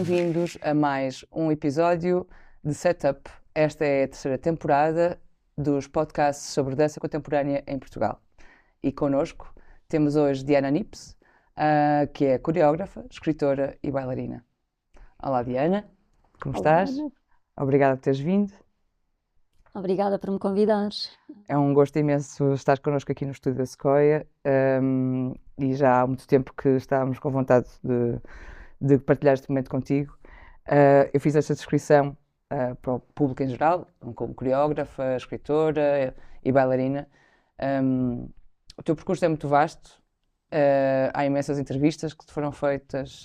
bem-vindos a mais um episódio de Setup. Esta é a terceira temporada dos podcasts sobre dança contemporânea em Portugal. E connosco temos hoje Diana Nips, que é coreógrafa, escritora e bailarina. Olá Diana, como estás? Ana. Obrigada por teres vindo. Obrigada por me convidares. É um gosto imenso estar connosco aqui no estúdio da Sequoia, e já há muito tempo que estávamos com vontade de partilhar este momento contigo. Eu fiz esta descrição para o público em geral, como coreógrafa, escritora e bailarina. O teu percurso é muito vasto, há imensas entrevistas que te foram feitas,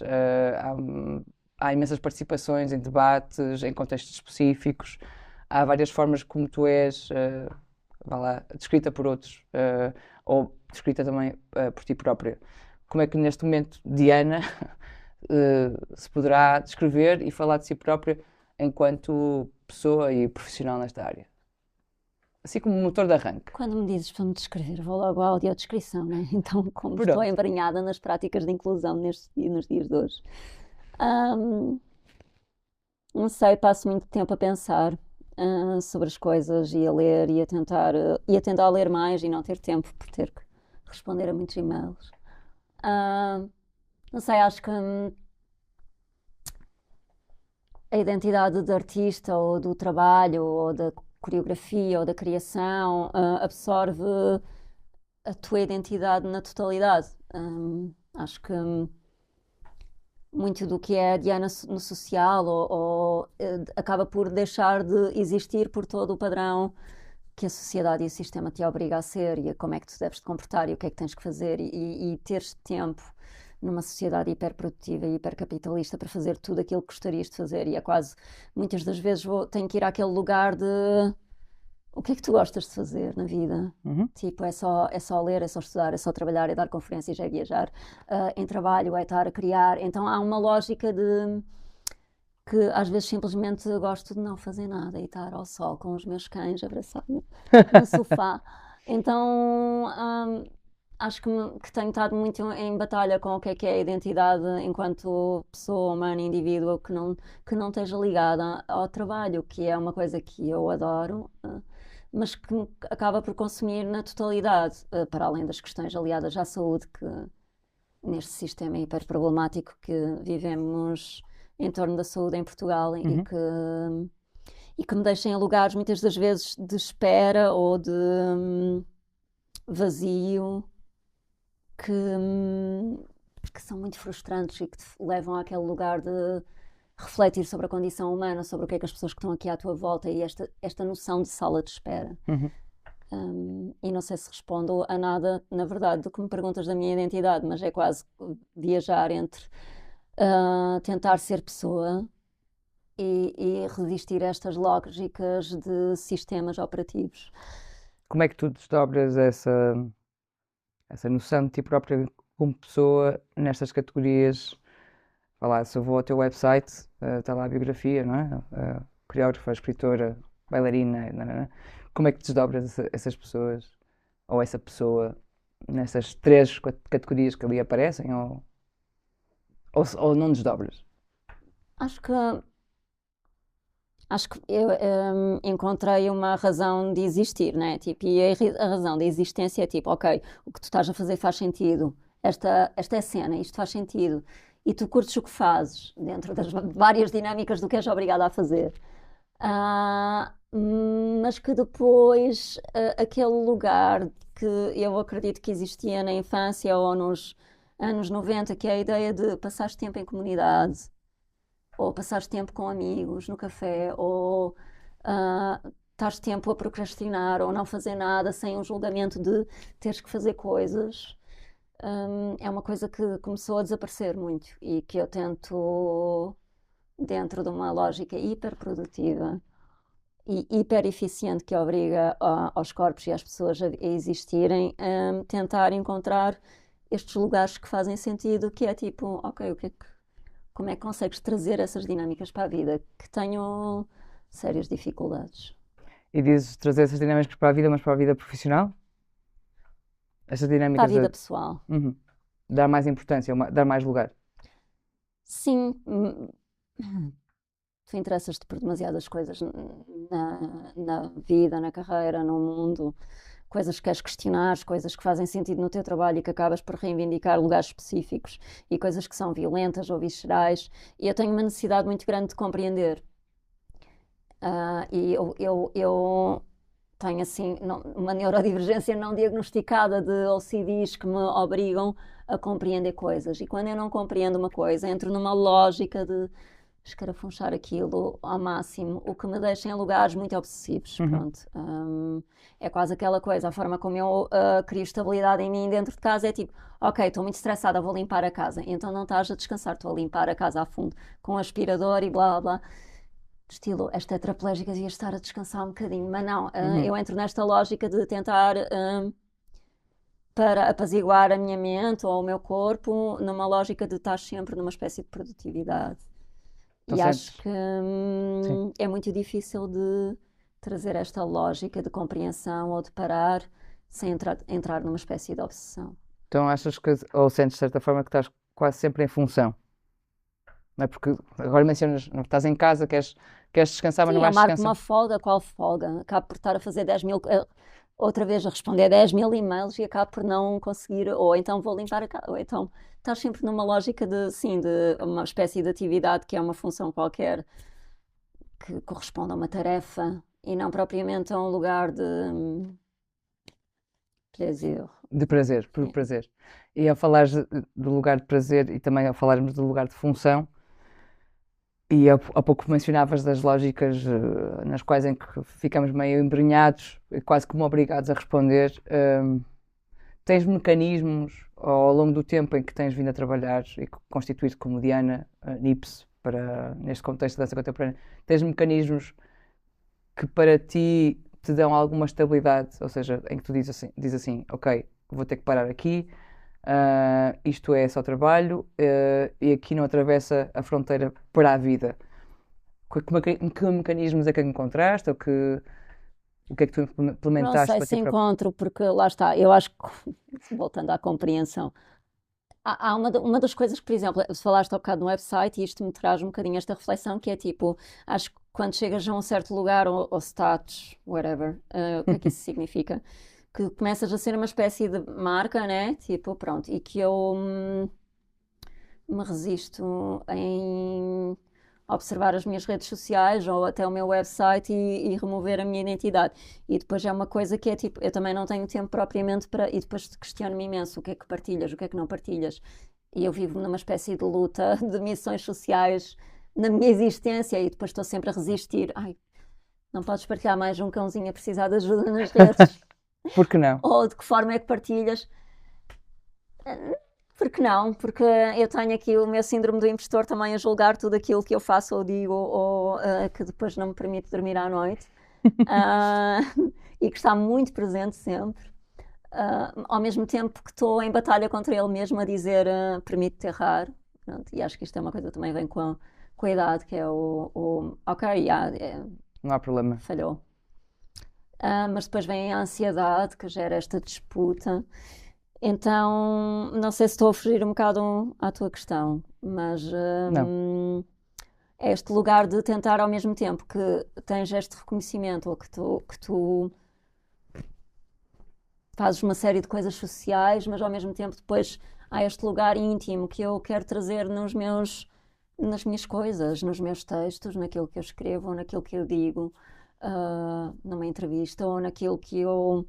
há imensas participações em debates, em contextos específicos, há várias formas como tu és, descrita por outros, ou descrita também por ti própria. Como é que neste momento Diana se poderá descrever e falar de si própria enquanto pessoa e profissional nesta área? Assim como motor de arranque. Quando me dizes para me descrever, vou logo à audiodescrição, né? Então, como Pronto. estou embrenhada nas práticas de inclusão nos dias de hoje. Não sei, passo muito tempo a pensar sobre as coisas e a ler e a tentar ler mais e não ter tempo por ter que responder a muitos e-mails. Não sei, acho que a identidade de artista ou do trabalho ou da coreografia ou da criação absorve a tua identidade na totalidade. Acho que muito do que é a Diana no social acaba por deixar de existir por todo o padrão que a sociedade e o sistema te obriga a ser e a como é que tu deves te comportar e o que é que tens que fazer e teres tempo numa sociedade hiperprodutiva e hipercapitalista para fazer tudo aquilo que gostarias de fazer e é quase, muitas das vezes tenho que ir àquele lugar de o que é que tu gostas de fazer na vida? Tipo, é só ler, é só estudar, é só trabalhar, é dar conferências, é viajar, em trabalho, é estar a criar. Então há uma lógica de que às vezes simplesmente gosto de não fazer nada e estar ao sol com os meus cães abraçados no sofá. Então acho que tenho estado muito em batalha com o que é a identidade enquanto pessoa humana, indivíduo, que não esteja ligada ao trabalho, que é uma coisa que eu adoro, mas que acaba por consumir na totalidade, para além das questões aliadas à saúde, que neste sistema hiper problemático que vivemos em torno da saúde em Portugal e que me deixem em lugares muitas das vezes de espera ou de vazio que são muito frustrantes e que te levam àquele lugar de refletir sobre a condição humana, sobre o que é que as pessoas que estão aqui à tua volta e esta noção de sala de espera. E não sei se respondo a nada, na verdade, do que me perguntas da minha identidade, mas é quase viajar entre tentar ser pessoa e resistir a estas lógicas de sistemas operativos. Como é que tu desdobras essa noção de ti própria como pessoa nestas categorias? Se eu vou ao teu website, está lá a biografia, não é? Coreógrafa, escritora, bailarina, nanana. Como é que desdobras essas pessoas, ou essa pessoa, nessas três categorias que ali aparecem, ou não desdobras? Acho que eu encontrei uma razão de existir, né? Tipo, e a razão da existência é tipo, ok, o que tu estás a fazer faz sentido, esta é a cena, isto faz sentido, e tu curtes o que fazes, dentro das várias dinâmicas do que és obrigada a fazer. Mas que depois aquele lugar que eu acredito que existia na infância ou nos anos 90, que é a ideia de passares tempo em comunidade, ou passares tempo com amigos no café, ou estás tempo a procrastinar ou não fazer nada sem um julgamento de teres que fazer coisas. É uma coisa que começou a desaparecer muito e que eu tento, dentro de uma lógica hiperprodutiva e hiper eficiente que obriga aos corpos e às pessoas a existirem, tentar encontrar estes lugares que fazem sentido, que é tipo, ok, como é que consegues trazer essas dinâmicas para a vida? Que tenho sérias dificuldades. E dizes trazer essas dinâmicas para a vida, mas para a vida profissional? Essas Para a dinâmicas vida pessoal. Dar mais importância, dar mais lugar. Sim, tu interessas-te por demasiadas coisas na vida, na carreira, no mundo, coisas que queres questionar, coisas que fazem sentido no teu trabalho e que acabas por reivindicar lugares específicos e coisas que são violentas ou viscerais. E eu tenho uma necessidade muito grande de compreender. E eu tenho assim uma neurodivergência não diagnosticada de OCDs que me obrigam a compreender coisas. E quando eu não compreendo uma coisa, entro numa lógica de escarafunchar aquilo ao máximo, o que me deixa em lugares muito obsessivos. Pronto. É quase aquela coisa, a forma como eu crio estabilidade em mim dentro de casa é tipo, ok, estou muito estressada, vou limpar a casa. Então não estás a descansar, estou a limpar a casa a fundo com um aspirador e blá blá. Estilo, as tetraplégicas ia estar a descansar um bocadinho, mas não, eu entro nesta lógica de tentar para apaziguar a minha mente ou o meu corpo, numa lógica de estar sempre numa espécie de produtividade. Então E acho sentes. que Sim. é muito difícil de trazer esta lógica de compreensão ou de parar sem entrar numa espécie de obsessão. Então achas que, ou sentes de certa forma que estás quase sempre em função, não é? Porque agora mencionas, não, estás em casa, queres descansar, mas não Sim, eu vais marco descansar. uma folga, qual folga? Acabo por estar a fazer 10 mil, outra vez a responder 10 mil e-mails e acabo por não conseguir, ou então vou limpar a casa, ou então estás sempre numa lógica de, sim, de uma espécie de atividade que é uma função qualquer que corresponde a uma tarefa e não propriamente a um lugar de prazer. De prazer, por prazer. E ao falares do lugar de prazer e também ao falarmos do lugar de função, e há pouco mencionavas das lógicas nas quais em que ficamos meio embrenhados, quase como obrigados a responder. Tens mecanismos ao longo do tempo em que tens vindo a trabalhar e constituir-te como Diana Nips para, neste contexto da dança contemporânea, tens mecanismos que para ti te dão alguma estabilidade, ou seja, em que tu diz assim, ok, vou ter que parar aqui, isto é só trabalho e aqui não atravessa a fronteira para a vida. Que mecanismos é que encontraste ou o que é que tu Não implementaste sei para se ti próprio? encontro, porque lá está, eu acho que, voltando à compreensão, há uma das coisas que, por exemplo, se falaste há bocado no website, e isto me traz um bocadinho esta reflexão, que é tipo, acho que quando chegas a um certo lugar, ou status, whatever, o que é que isso significa? Que começas a ser uma espécie de marca, né? Tipo, pronto, e que eu me resisto em observar as minhas redes sociais ou até o meu website e remover a minha identidade. E depois é uma coisa que é tipo, eu também não tenho tempo propriamente para. E depois questiono-me imenso o que é que partilhas, o que é que não partilhas. E eu vivo numa espécie de luta de missões sociais na minha existência e depois estou sempre a resistir. Ai, não podes partilhar mais um cãozinho a precisar de ajuda nas redes. Por que não? Ou de que forma é que partilhas? Porque não? Porque eu tenho aqui o meu síndrome do impostor também a julgar tudo aquilo que eu faço ou digo ou que depois não me permite dormir à noite. Ah, e que está muito presente sempre. Ao mesmo tempo que estou em batalha contra ele mesmo a dizer permite-te errar. Pronto, e acho que isto é uma coisa que também vem com a idade, que é ok, Não há problema. falhou. Mas depois vem a ansiedade que gera esta disputa. Então, não sei se estou a fugir um bocado à tua questão, mas Não. é este lugar de tentar ao mesmo tempo que tens este reconhecimento ou que tu fazes uma série de coisas sociais, mas ao mesmo tempo depois há este lugar íntimo que eu quero trazer nas minhas coisas, nos meus textos, naquilo que eu escrevo, naquilo que eu digo, numa entrevista ou naquilo que eu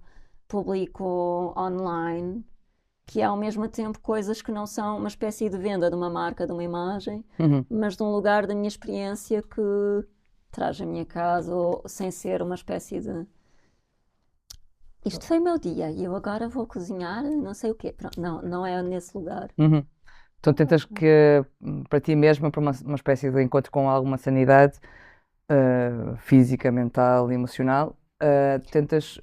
publico online, que é ao mesmo tempo coisas que não são uma espécie de venda de uma marca, de uma imagem, Uhum. mas de um lugar da minha experiência que traz a minha casa, ou, sem ser uma espécie de isto foi o meu dia e eu agora vou cozinhar não sei o quê. Pronto, não, não é nesse lugar. Uhum. Então tentas que, para ti mesma, para uma espécie de encontro com alguma sanidade física, mental e emocional, tentas.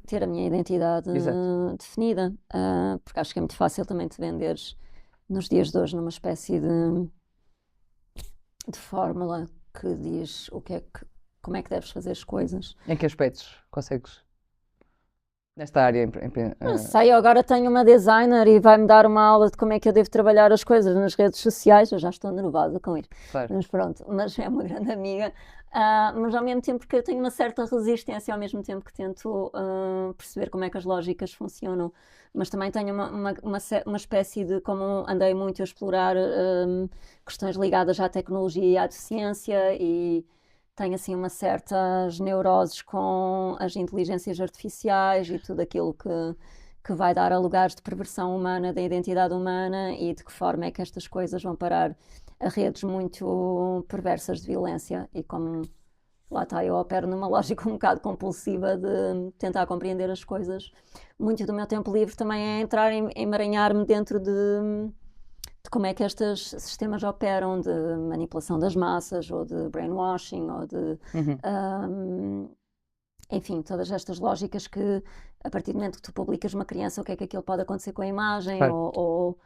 Ter a minha identidade Exato. definida, porque acho que é muito fácil também te venderes nos dias de hoje numa espécie de fórmula que diz como é que deves fazer as coisas. Em que aspectos consegues? Nesta área, Não sei, eu agora tenho uma designer e vai-me dar uma aula de como é que eu devo trabalhar as coisas nas redes sociais. Eu já estou nervosa com isso, claro. mas pronto, mas é uma grande amiga. Mas ao mesmo tempo que eu tenho uma certa resistência, ao mesmo tempo que tento perceber como é que as lógicas funcionam. Mas também tenho uma espécie de, como andei muito a explorar questões ligadas à tecnologia e à deficiência e tenho assim umas certas neuroses com as inteligências artificiais e tudo aquilo que vai dar a lugares de perversão humana da identidade humana e de que forma é que estas coisas vão parar a redes muito perversas de violência e como lá está, eu opero numa lógica um bocado compulsiva de tentar compreender as coisas. Muito do meu tempo livre também é entrar em emaranhar-me dentro de como é que estes sistemas operam, de manipulação das massas, ou de brainwashing, ou de, enfim, todas estas lógicas que, a partir do momento que tu publicas uma criança, o que é que aquilo pode acontecer com a imagem, Claro.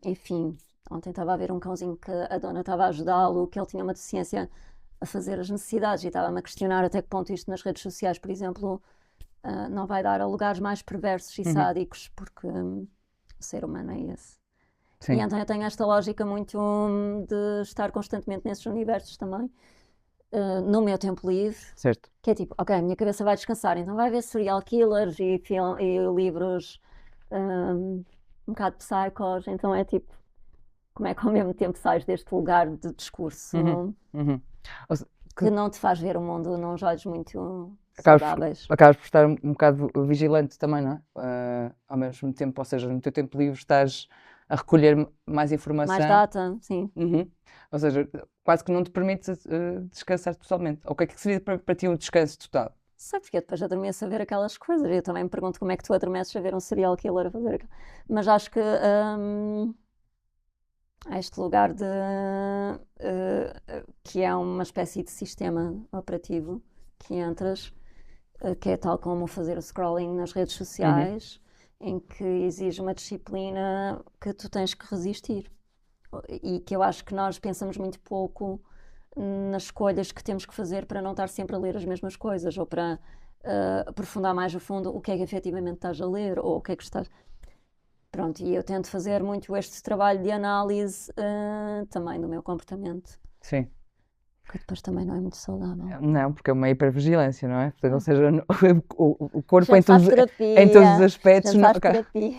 enfim, ontem estava a ver um cãozinho que a dona estava a ajudá-lo, que ele tinha uma deficiência a fazer as necessidades e estava-me a questionar até que ponto isto nas redes sociais, por exemplo, não vai dar a lugares mais perversos e sádicos, porque o ser humano é esse. Sim. E então eu tenho esta lógica muito de estar constantemente nesses universos também, no meu tempo livre, Certo. que é tipo, ok, a minha cabeça vai descansar, então vai ver serial killers e livros um bocado psychos, então é tipo, como é que ao mesmo tempo sais deste lugar de discurso que não te faz ver o mundo num olhos muito saudáveis. Acabas por estar um bocado vigilante também, não é? Ao mesmo tempo, ou seja, no teu tempo livre estás a recolher mais informação. Mais data, sim. Ou seja, quase que não te permite descansar totalmente. O que é que seria para ti um descanso total? Sei, porque eu depois adormeço a ver aquelas coisas. Eu também me pergunto como é que tu adormeces a ver um serial killer a fazer aquilo. Mas acho que há este lugar de que é uma espécie de sistema operativo que entras, que é tal como fazer o scrolling nas redes sociais, em que exige uma disciplina que tu tens que resistir. E que eu acho que nós pensamos muito pouco nas escolhas que temos que fazer para não estar sempre a ler as mesmas coisas ou para aprofundar mais a fundo o que é que efetivamente estás a ler ou o que é que estás... Pronto, e eu tento fazer muito este trabalho de análise também do meu comportamento. Sim. Que depois também não é muito saudável. Não, porque é uma hipervigilância, não é? Portanto, ou seja, o corpo Já em todos os aspectos. Já faz terapia.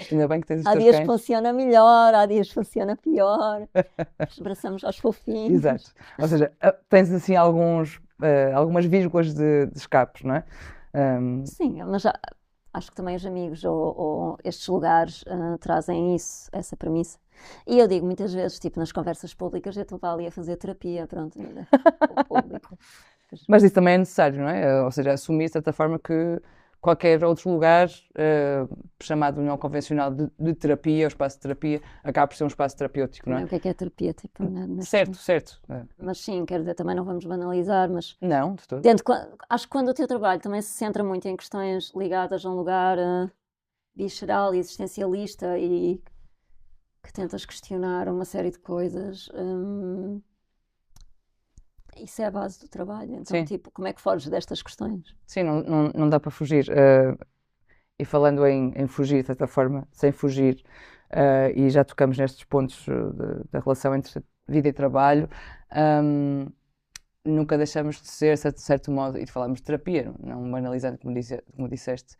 Ainda bem que tens os Há teus dias cães. Funciona melhor, há dias funciona pior. Abraçamos aos fofinhos. Exato. Ou seja, tens assim algumas vírgulas de escapes, não é? Sim, mas acho que também os amigos ou estes lugares trazem isso, essa premissa. E eu digo muitas vezes, tipo, nas conversas públicas, eu estou ali a fazer terapia, pronto, o público. Mas isso também é necessário, não é? Ou seja, assumir de certa forma que qualquer outro lugar chamado não convencional de terapia, o espaço de terapia, acaba por ser um espaço terapêutico, não é? O que é terapia? Tipo, certo. Mas sim, quer dizer, também não vamos banalizar, mas... Não, de todo. Acho que quando o teu trabalho também se centra muito em questões ligadas a um lugar visceral e existencialista e que tentas questionar uma série de coisas... Isso é a base do trabalho, então, Sim. tipo, como é que foges destas questões? Sim, não dá para fugir. E falando em fugir, de certa forma, sem fugir, e já tocamos nestes pontos da relação entre vida e trabalho, nunca deixamos de ser, de certo modo, e de falarmos de terapia, não banalizando, como disseste,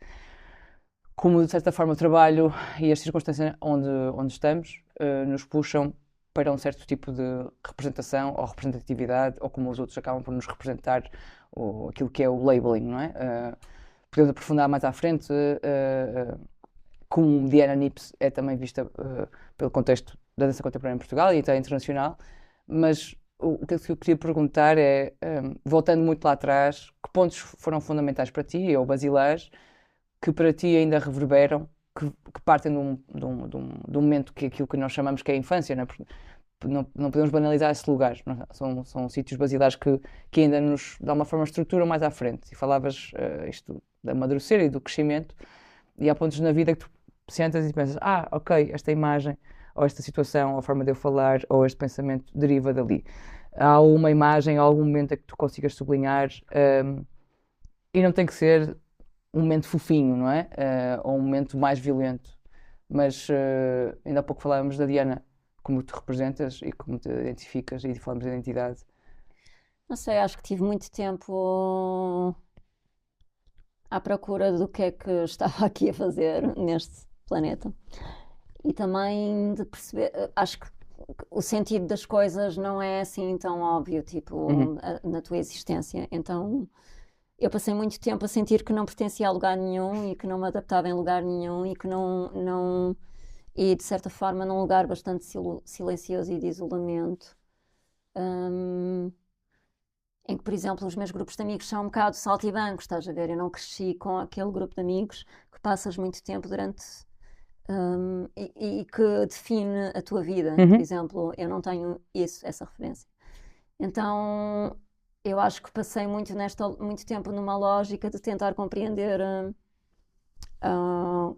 como de certa forma o trabalho e as circunstâncias onde estamos nos puxam para um certo tipo de representação ou representatividade, ou como os outros acabam por nos representar, ou aquilo que é o labeling, não é? Podemos aprofundar mais à frente, como Diana Nips é também vista pelo contexto da dança contemporânea em Portugal e até internacional, mas o que eu queria perguntar é, voltando muito lá atrás, que pontos foram fundamentais para ti, ou basilares, que para ti ainda reverberam, que partem de um momento que aquilo que nós chamamos que é a infância, não podemos banalizar esse lugar, são sítios basilares que ainda nos, de alguma forma, estruturam mais à frente. E falavas isto de amadurecer e do crescimento, e há pontos na vida que tu sentas e pensas, ok, esta imagem, ou esta situação, ou a forma de eu falar, ou este pensamento deriva dali. Há uma imagem, ou algum momento em que tu consigas sublinhar E não tem que ser um momento fofinho, não é? Ou um momento mais violento. Mas ainda há pouco falávamos da Diana, como te representas e como te identificas, e falamos de identidade. Não sei, acho que tive muito tempo à procura do que é que estava aqui a fazer neste planeta. E também de perceber, acho que o sentido das coisas não é assim tão óbvio, tipo, Uhum. na tua existência. Então, eu passei muito tempo a sentir que não pertencia a lugar nenhum e que não me adaptava em lugar nenhum e que não e de certa forma num lugar bastante silencioso e de isolamento. Hum, em que, por exemplo, os meus grupos de amigos são um bocado saltibancos, estás a ver? Eu não cresci com aquele grupo de amigos que passas muito tempo durante e que define a tua vida. Por Uhum. exemplo, eu não tenho essa referência. Então, eu acho que passei muito tempo numa lógica de tentar compreender ah,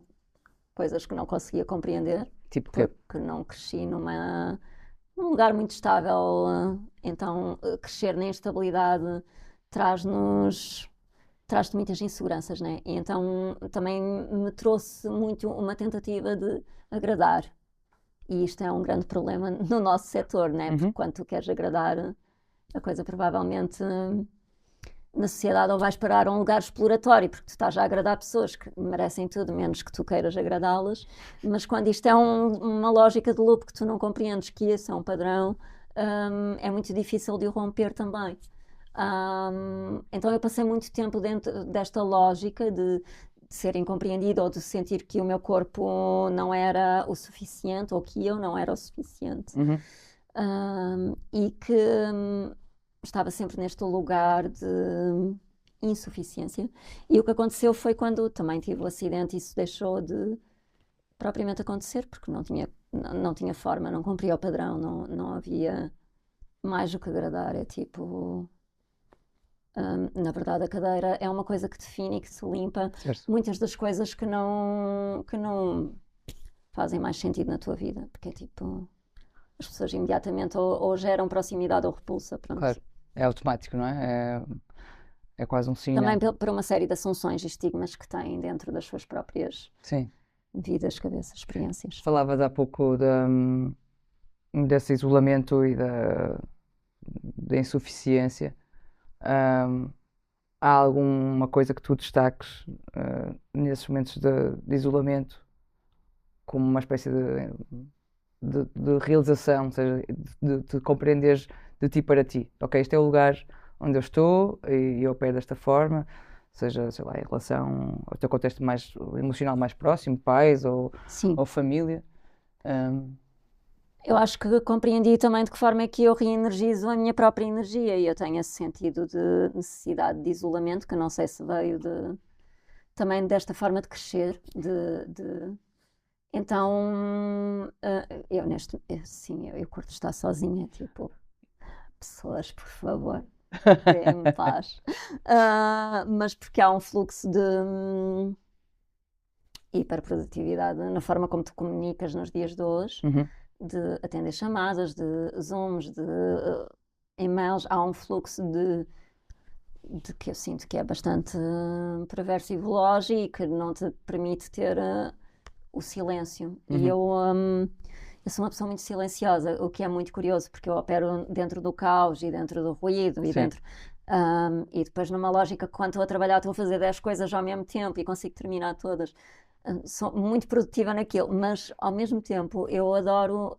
coisas que não conseguia compreender, Tipo o quê? porque não cresci num lugar muito estável. Então, crescer na instabilidade traz-nos traz-te muitas inseguranças, né? E então também me trouxe muito uma tentativa de agradar. E isto é um grande problema no nosso setor, né? Porque Uhum. quando tu queres agradar, a coisa provavelmente na sociedade ou vais parar a um lugar exploratório, porque tu estás a agradar pessoas que merecem tudo, menos que tu queiras agradá-las. Mas quando isto é uma lógica de loop que tu não compreendes que esse é um padrão, é muito difícil de o romper também. Então eu passei muito tempo dentro desta lógica de ser incompreendido ou de sentir que o meu corpo não era o suficiente ou que eu não era o suficiente. Uhum. E que estava sempre neste lugar de insuficiência. E o que aconteceu foi quando também tive o acidente, isso deixou de propriamente acontecer, porque não tinha forma, não cumpria o padrão, não havia mais o que agradar. É tipo. Na verdade, a cadeira é uma coisa que define e que se limpa Certo. muitas das coisas que não fazem mais sentido na tua vida, porque é tipo, as pessoas imediatamente ou geram proximidade ou repulsa, pronto. Claro. É automático, não é? É quase um Também sinal. por uma série de assunções e estigmas que têm dentro das suas próprias Sim. vidas, cabeças, experiências. Falavas há pouco desse isolamento e da insuficiência. Ahm, Há alguma coisa que tu destaques nesses momentos de isolamento como uma espécie de realização, ou seja, de compreenderes de ti para ti. Ok, este é o lugar onde eu estou e eu opero desta forma, seja, sei lá, em relação ao teu contexto mais emocional mais próximo, pais Sim. ou família. Ahm, Eu acho que compreendi também de que forma é que eu reenergizo a minha própria energia e eu tenho esse sentido de necessidade de isolamento, que eu não sei se veio também desta forma de crescer, Então, sim, eu curto estar sozinha, tipo, pessoas, por favor, deem-me paz. Mas porque há um fluxo de hiperprodutividade na forma como tu comunicas nos dias de hoje, uhum, de atender chamadas, de Zooms, de e-mails, há um fluxo de que eu sinto que é bastante perverso e veloz e que não te permite ter o silêncio. E uhum, eu sou uma pessoa muito silenciosa, o que é muito curioso, porque eu opero dentro do caos e dentro do ruído e sim, dentro. E depois, numa lógica que quando estou a trabalhar, estou a fazer 10 coisas ao mesmo tempo e consigo terminar todas. Sou muito produtiva naquilo, mas ao mesmo tempo eu adoro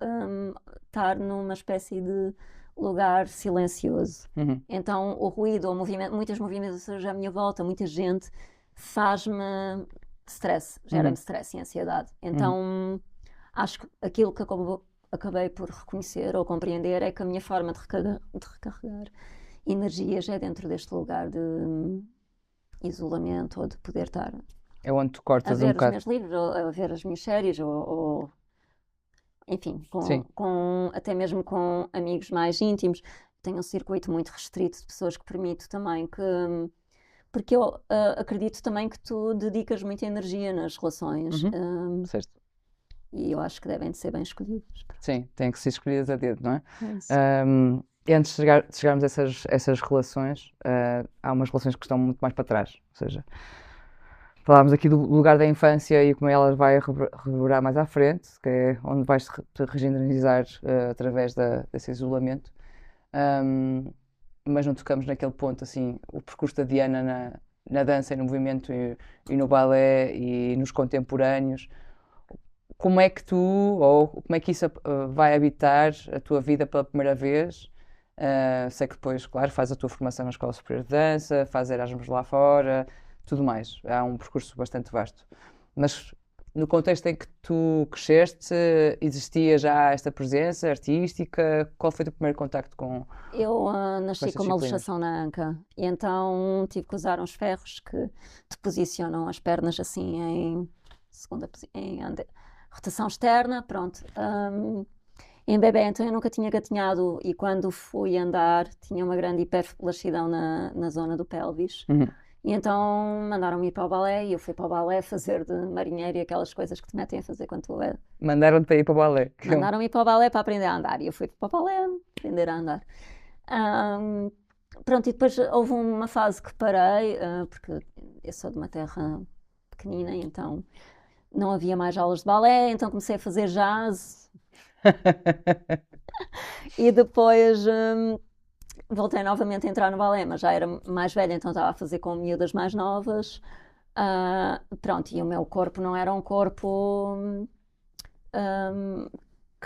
estar numa espécie de lugar silencioso. uhum, Então, o ruído, o movimento, muitas movimentações à minha volta, muita gente, faz-me stress, gera-me uhum, stress e ansiedade. uhum. Então, acho que aquilo que acabei por reconhecer ou compreender é que a minha forma de recarregar energias é dentro deste lugar de isolamento ou de poder estar É onde tu a cortas um ver os bocado. meus livros, ou a ver as minhas séries, ou enfim, Sim, até mesmo com amigos mais íntimos. Tenho um circuito muito restrito de pessoas que permito também que. Porque eu acredito também que tu dedicas muita energia nas relações, uhum, certo. e eu acho que devem de ser bem escolhidas. Sim, tem que ser escolhidas a dedo, não é? É isso. E antes de chegarmos a essas relações, há umas relações que estão muito mais para trás. Ou seja, falámos aqui do lugar da infância e como ela vai reverberar mais à frente, que é onde vais te regeneralizar através desse isolamento. Mas não tocamos naquele ponto, assim, o percurso da Diana na dança e no movimento e no balé e nos contemporâneos. Como é que ou como é que isso vai habitar a tua vida pela primeira vez? Sei que depois, claro, faz a tua formação na Escola Superior de Dança, faz Erasmus lá fora, tudo mais. Há um percurso bastante vasto. Mas no contexto em que tu cresceste, existia já esta presença artística? Qual foi o teu primeiro contacto com Eu nasci estas com uma disciplinas? luxação na anca e então tive que usar uns ferros que te posicionam as pernas assim em rotação externa, pronto. Em bebé, então eu nunca tinha gatinhado e quando fui andar tinha uma grande hiperflacidão na zona do pelvis. Uhum. E então mandaram-me ir para o balé e eu fui para o balé fazer de marinheiro e aquelas coisas que te metem a fazer quando tu é. Mandaram-te para ir para o balé. Mandaram-me ir para o balé para aprender a andar e eu fui para o balé aprender a andar. Pronto, e depois houve uma fase que parei, porque eu sou de uma terra pequenina, então não havia mais aulas de balé, então comecei a fazer jazz e depois voltei novamente a entrar no balé, mas já era mais velha, então estava a fazer com miúdas mais novas. Pronto, e o meu corpo não era um corpo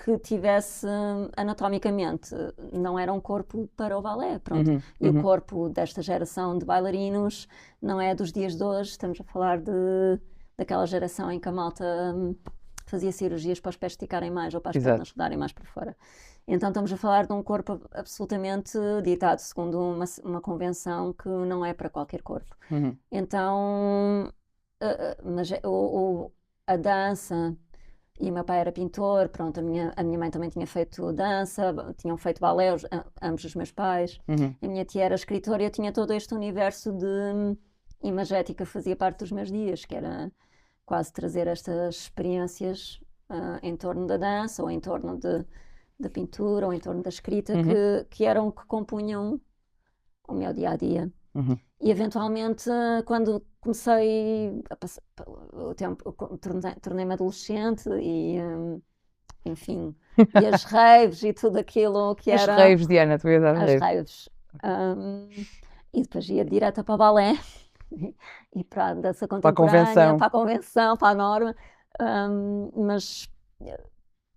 que tivesse anatomicamente, não era um corpo para o balé, pronto. E o corpo desta geração de bailarinos não é dos dias de hoje, estamos a falar daquela geração em que a malta fazia cirurgias para os pés esticarem mais ou para as Exato. pernas rodarem mais para fora. Então estamos a falar de um corpo absolutamente ditado segundo uma convenção que não é para qualquer corpo. Então, mas a dança, e o meu pai era pintor, pronto, a minha mãe também tinha feito dança, tinham feito balé, ambos os meus pais. A minha tia era escritora e eu tinha todo este universo de imagética, fazia parte dos meus dias, que era quase trazer estas experiências em torno da dança ou em torno da pintura ou em torno da escrita que eram que compunham o meu dia-a-dia. E eventualmente quando comecei a passar o tempo, tornei-me adolescente e enfim, e as raves e tudo aquilo que As era... raves, Diana, tu ias às As raves. raves. E depois ia direto para o balé e para a dança contemporânea, para a convenção, para a norma. Mas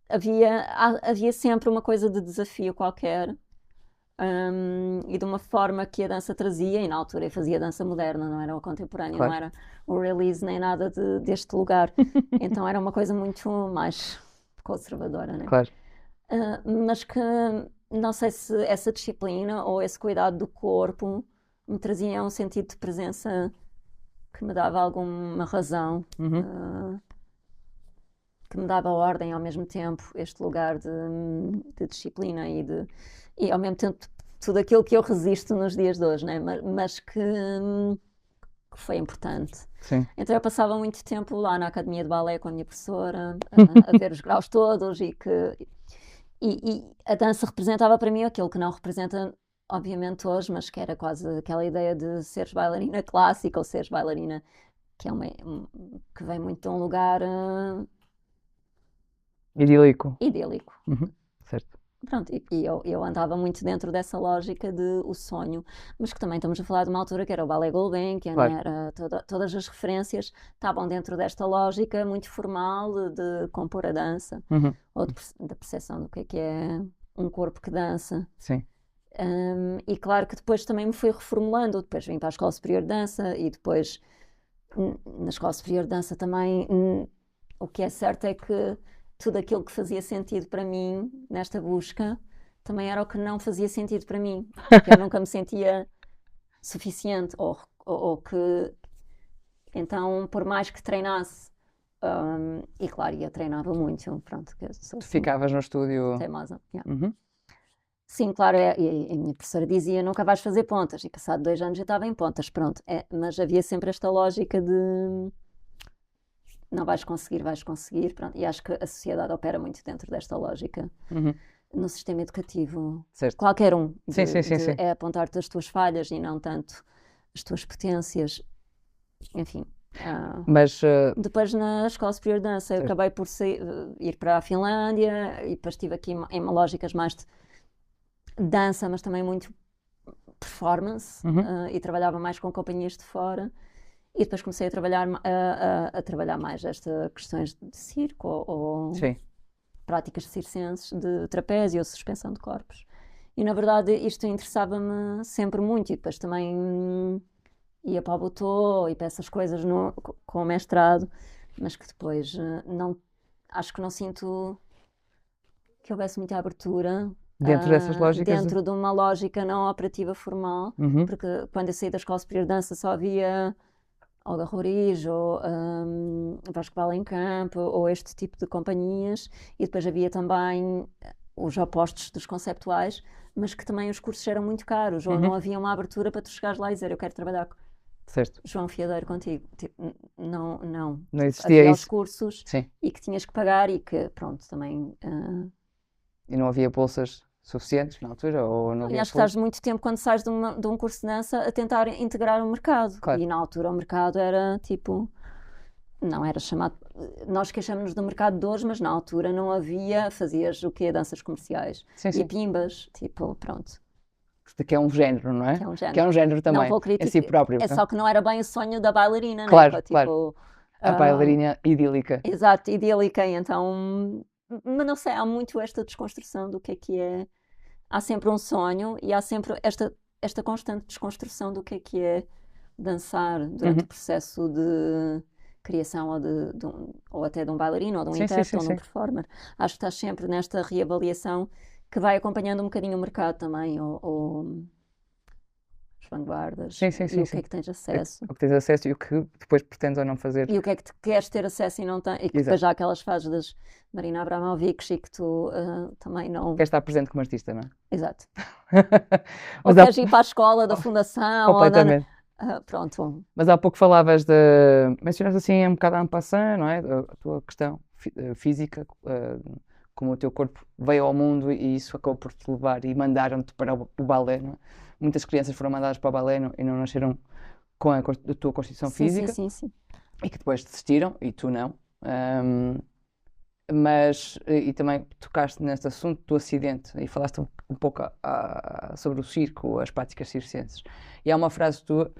havia sempre uma coisa de desafio qualquer. E de uma forma que a dança trazia, e na altura eu fazia dança moderna, não era o contemporâneo, Claro. não era o release nem nada deste lugar. Então era uma coisa muito mais conservadora, né? Claro. Mas que não sei se essa disciplina ou esse cuidado do corpo me trazia um sentido de presença que me dava alguma razão, que me dava ordem ao mesmo tempo, este lugar de disciplina e ao mesmo tempo tudo aquilo que eu resisto nos dias de hoje, né? Mas que foi importante. Sim. Então eu passava muito tempo lá na academia de balé com a minha professora, a ver os graus todos e a dança representava para mim aquilo que não representa obviamente hoje, mas que era quase aquela ideia de seres bailarina clássica ou seres bailarina que que vem muito de um lugar idílico. Certo. Pronto, e eu andava muito dentro dessa lógica de o sonho, mas que também estamos a falar de uma altura que era o Ballet Gulbenkian, Claro. era todas as referências estavam dentro desta lógica muito formal de compor a dança, ou da percepção do que é um corpo que dança. Sim. E claro que depois também me fui reformulando, depois vim para a Escola Superior de Dança e depois na Escola Superior de Dança também o que é certo é que tudo aquilo que fazia sentido para mim nesta busca também era o que não fazia sentido para mim, porque eu nunca me sentia suficiente ou que então por mais que treinasse e claro, eu treinava muito, pronto, que eu sou Tu ficavas no estúdio. teimosa. Sim, claro, e a minha professora dizia nunca vais fazer pontas, e passado 2 anos já estava em pontas, pronto, mas havia sempre esta lógica de não vais conseguir, pronto, e acho que a sociedade opera muito dentro desta lógica. no sistema educativo, Certo. qualquer um, Sim, sim, sim, sim. é apontar-te as tuas falhas e não tanto as tuas potências, enfim. Mas, Depois na Escola Superior de Dança eu certo. acabei por ir para a Finlândia e depois estive aqui em lógicas mais de dança, mas também muito performance, e trabalhava mais com companhias de fora. E depois comecei a trabalhar, a trabalhar mais estas questões de circo ou Sim. práticas circenses, de trapézio ou suspensão de corpos. E na verdade isto interessava-me sempre muito. E depois também ia para o Butô e para essas coisas com o mestrado, mas que depois não, acho que não sinto que houvesse muita abertura Dentro dessas lógicas. dentro de uma lógica não operativa formal, Uhum. porque quando eu saí da Escola Superior de Dança só havia Olga Roriz ou Vasco Balencamp ou este tipo de companhias, e depois havia também os opostos dos conceptuais, mas que também os cursos eram muito caros, ou não havia uma abertura para tu chegares lá e dizer eu quero trabalhar com Certo. João Fiadeiro contigo. Tipo, não. Não Tipo, existia havia os isso. cursos Sim. e que tinhas que pagar e que, pronto, também... E não havia bolsas suficientes na altura? Ou não E havia acho que estás apoio? muito tempo quando sais de um curso de dança a tentar integrar o mercado. Claro. E na altura o mercado era tipo... Não era chamado... Nós queixamos-nos do mercado de hoje, mas na altura não havia... Fazias o quê? Danças comerciais. Sim, E sim. pimbas. Tipo, pronto. Que é um género, não é? Que é um género. Que é um género Não também, vou em criticar. si próprio. É só que não era bem o sonho da bailarina, Claro, né? claro. Tipo... A bailarina idílica. Exato, idílica, então... Mas não sei, há muito esta desconstrução do que é... Há sempre um sonho e há sempre esta constante desconstrução do que é dançar durante o processo de criação ou até de um bailarino, ou de um Sim, sim, intérprete, sim, ou de um sim. performer. Acho que estás sempre nesta reavaliação que vai acompanhando um bocadinho o mercado também, ou as vanguardas, Sim, sim, e sim, o que é sim. que tens acesso. O que tens acesso e o que depois pretendes ou não fazer. E o que é que queres ter acesso e não tens. E que depois Exato. já há aquelas fases das Marina Abramovic e que tu também não. Queres estar presente como artista, não é? Exato. Ou Mas há... queres ir para a escola da fundação, Completamente. pronto. Mas há pouco falavas de... Mencionaste assim um bocado en passant, não é? A tua questão física, como o teu corpo veio ao mundo e isso acabou por te levar e mandaram-te para o balé, não é? Muitas crianças foram mandadas para o balé e não nasceram com a tua constituição Sim, física sim. e que depois desistiram e tu não. Mas, e também tocaste neste assunto do acidente e falaste um pouco sobre o circo, as práticas circenses. E há uma frase tua,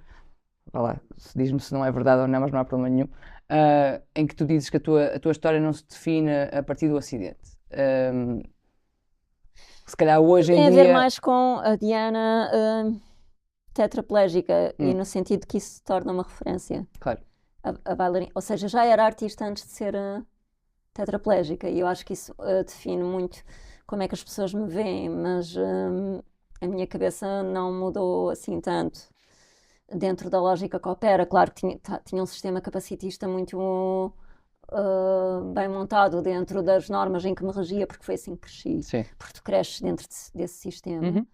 vá lá, diz-me se não é verdade ou não, mas não há problema nenhum, em que tu dizes que a tua história não se define a partir do acidente. Se calhar hoje em Tem a dia... ver mais com a Diana tetraplégica e no sentido que isso se torna uma referência. Claro. A bailarina, ou seja, já era artista antes de ser tetraplégica e eu acho que isso define muito como é que as pessoas me veem, mas a minha cabeça não mudou assim tanto dentro da lógica que opera. Claro que tinha um sistema capacitista muito bem montado dentro das normas em que me regia, porque foi assim que cresci. Sim. Porque tu cresces dentro desse sistema.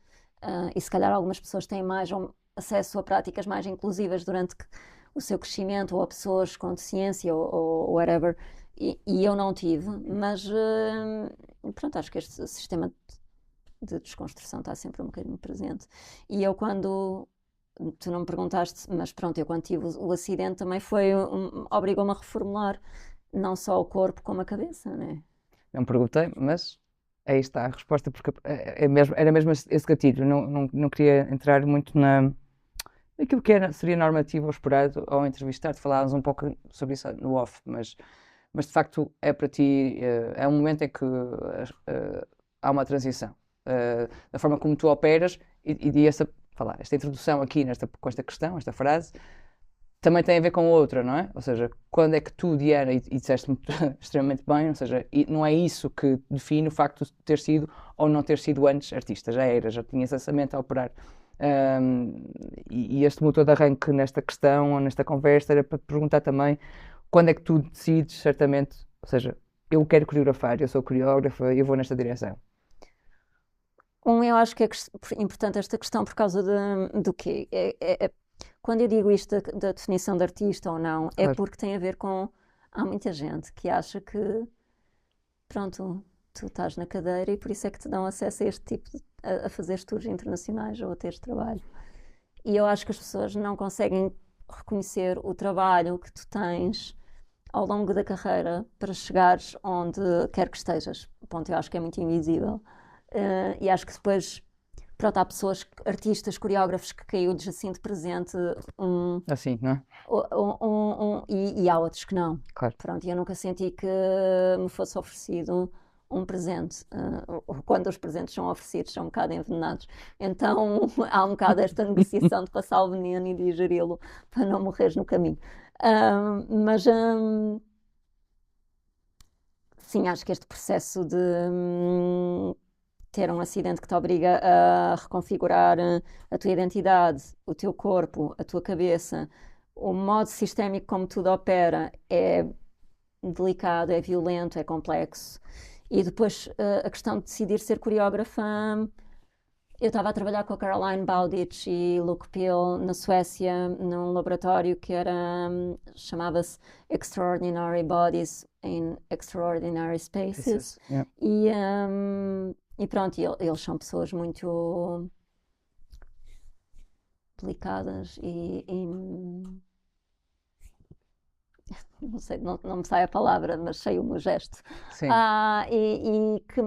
E se calhar algumas pessoas têm mais acesso a práticas mais inclusivas durante o seu crescimento, ou a pessoas com deficiência, ou whatever, e eu não tive, mas pronto, acho que este sistema de desconstrução está sempre um bocadinho presente. E eu quando... Tu não me perguntaste, mas pronto, eu quando tive o acidente também obrigou-me a reformular não só o corpo como a cabeça, né? Não perguntei, mas aí está a resposta, porque era mesmo esse gatilho. Não queria entrar muito naquilo que seria normativo ou esperado ao entrevistar-te. Falávamos um pouco sobre isso no off, mas de facto é para ti, é um momento em que há uma transição. Da forma como tu operas e esta introdução aqui com esta questão, esta frase, também tem a ver com outra, não é? Ou seja, quando é que tu, Diana, e disseste-me extremamente bem, ou seja, não é isso que define o facto de ter sido ou não ter sido antes artista, já tinhas essa mente a operar. E este motor de arranque nesta questão, ou nesta conversa, era para te perguntar também quando é que tu decides, certamente, ou seja, eu quero coreografar, eu sou coreógrafa, eu vou nesta direção. Eu acho que é importante esta questão por causa do quê? Quando eu digo isto da definição de artista ou não, é Claro. porque tem a ver com... Há muita gente que acha que, pronto, tu estás na cadeira e por isso é que te dão acesso a este tipo a fazer tours internacionais ou a teres trabalho. E eu acho que as pessoas não conseguem reconhecer o trabalho que tu tens ao longo da carreira para chegares onde quer que estejas. Ponto, eu acho que é muito invisível. E acho que depois, pronto, há pessoas, artistas, coreógrafos que caiu-lhes assim de presente Assim, não é? e há outros que não. Claro. Pronto, eu nunca senti que me fosse oferecido um presente. Quando os presentes são oferecidos, são um bocado envenenados. Então há um bocado esta negociação de passar o veneno e digeri-lo para não morreres no caminho. Mas sim, acho que este processo de ter um acidente que te obriga a reconfigurar a tua identidade, o teu corpo, a tua cabeça, o modo sistémico como tudo opera é delicado, é violento, é complexo. E depois a questão de decidir ser coreógrafa. Eu estava a trabalhar com a Caroline Bowditch e Luke Peel na Suécia, num laboratório que chamava-se Extraordinary Bodies in Extraordinary Spaces. Yeah. E pronto, eles são pessoas muito delicadas e não sei, não me sai a palavra, mas sei o meu gesto. Sim. E que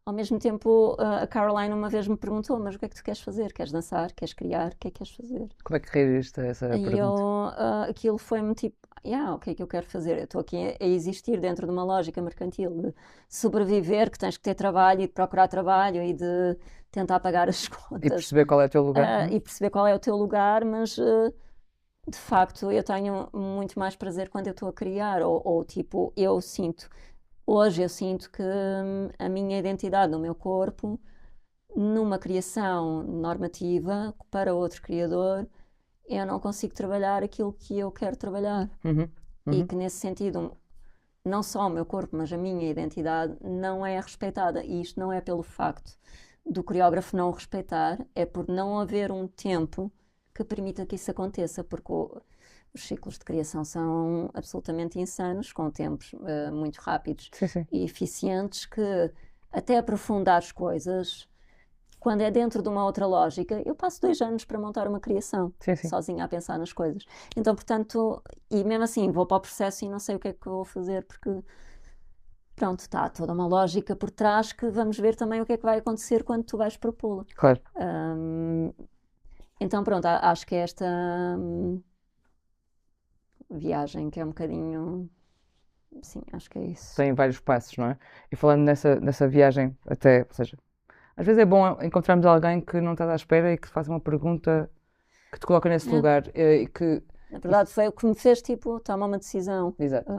ao mesmo tempo, a Caroline uma vez me perguntou: mas o que é que tu queres fazer? Queres dançar? Queres criar? O que é que queres fazer? Como é que reagiste a essa pergunta? Aquilo foi-me tipo: o que é que eu quero fazer? Eu estou aqui a existir dentro de uma lógica mercantil de sobreviver, que tens que ter trabalho e de procurar trabalho e de tentar pagar as contas. E perceber qual é o teu lugar. E perceber qual é o teu lugar, mas de facto eu tenho muito mais prazer quando eu estou a criar, ou tipo, hoje eu sinto que a minha identidade no meu corpo, numa criação normativa para outro criador, eu não consigo trabalhar aquilo que eu quero trabalhar. E que nesse sentido, não só o meu corpo, mas a minha identidade não é respeitada. E isto não é pelo facto do coreógrafo não o respeitar, é por não haver um tempo que permita que isso aconteça, porque os ciclos de criação são absolutamente insanos, com tempos muito rápidos Sim. e eficientes, que até aprofundar as coisas, quando é dentro de uma outra lógica, eu passo 2 anos para montar uma criação, Sim. sozinha a pensar nas coisas. Então, portanto, e mesmo assim, vou para o processo e não sei o que é que eu vou fazer, porque pronto, está toda uma lógica por trás que vamos ver também o que é que vai acontecer quando tu vais propô-la. Claro. Então, pronto, acho que é esta viagem que é um bocadinho. Sim, acho que é isso. Tem vários passos, não é? E falando nessa viagem, até, ou seja, às vezes é bom encontrarmos alguém que não está à espera e que faz uma pergunta que te coloca nesse lugar e que. Na verdade, foi o que me fez, tipo, tomar uma decisão. Exato.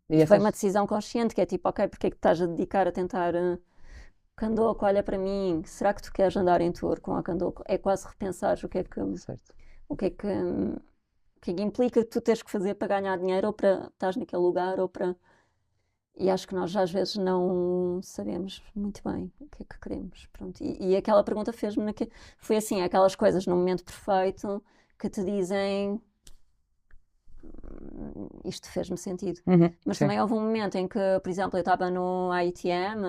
E foi uma decisão consciente, que é tipo, ok, porque é que estás a dedicar a tentar. Candoco, olha para mim, será que tu queres andar em tour com a Candoco? É quase repensar o que é que. Certo. O que é que implica que tu tens que fazer para ganhar dinheiro ou para estás naquele lugar ou para. E acho que nós já às vezes não sabemos muito bem o que é que queremos. Pronto. E aquela pergunta fez-me foi assim, aquelas coisas no momento perfeito que te dizem isto fez-me sentido. Mas sim. também houve um momento em que, por exemplo, eu estava no IETM,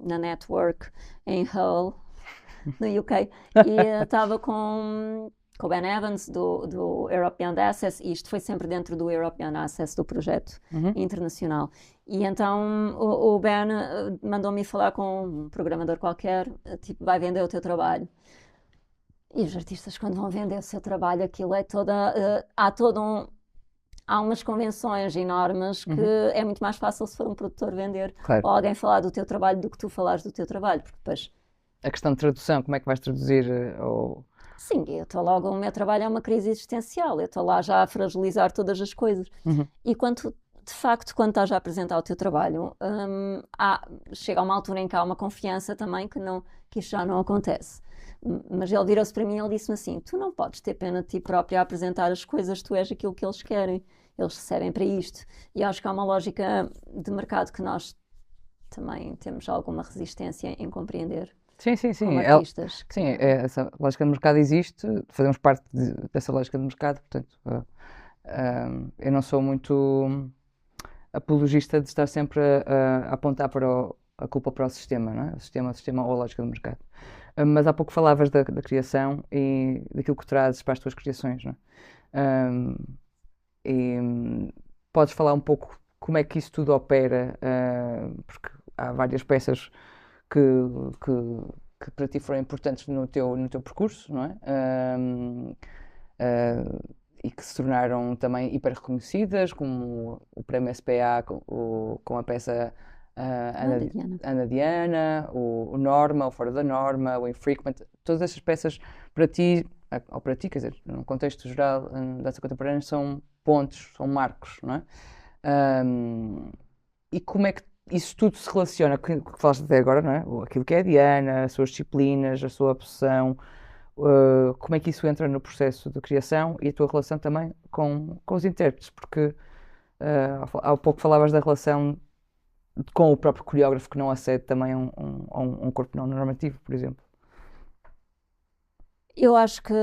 na Network, em Hull, no UK, e estava com o Ben Evans do European Access, e isto foi sempre dentro do European Access, do projeto internacional. E então o Ben mandou-me falar com um programador qualquer, tipo, vai vender o teu trabalho. E os artistas, quando vão vender o seu trabalho, aquilo é há umas convenções enormes que é muito mais fácil se for um produtor vender Claro. ou alguém falar do teu trabalho do que tu falares do teu trabalho, porque depois... A questão de tradução, como é que vais traduzir Sim, eu estou logo, o meu trabalho é uma crise existencial, eu estou lá já a fragilizar todas as coisas. E quando, de facto, quando estás a apresentar o teu trabalho, chega a uma altura em que há uma confiança também que isto já não acontece. Mas ele virou-se para mim e ele disse-me assim: tu não podes ter pena de ti própria a apresentar as coisas, tu és aquilo que eles querem, eles recebem para isto. E acho que há uma lógica de mercado que nós também temos alguma resistência em compreender. Sim. Como artistas. Sim, essa lógica de mercado existe, fazemos parte dessa lógica de mercado, portanto, eu não sou muito apologista de estar sempre a apontar a culpa para o sistema, não é? O sistema ou a lógica do mercado. Mas há pouco falavas da criação e daquilo que trazes para as tuas criações, não é? Podes falar um pouco como é que isso tudo opera, porque há várias peças que, que para ti foram importantes no teu percurso, não é? E que se tornaram também hiper reconhecidas, como o Prémio SPA com a peça Ana Diana, o Norma, o Fora da Norma, o Infrequent, todas essas peças para ti, ou para ti, quer dizer, no contexto geral da dança contemporânea, são pontos, são marcos, não é? E como é que isso tudo se relaciona com o que falaste até agora, não é? Aquilo que é a Diana, as suas disciplinas, a sua obsessão, como é que isso entra no processo de criação e a tua relação também com os intérpretes, porque há pouco falavas da relação com o próprio coreógrafo que não acede também a um corpo não normativo, por exemplo. Eu acho que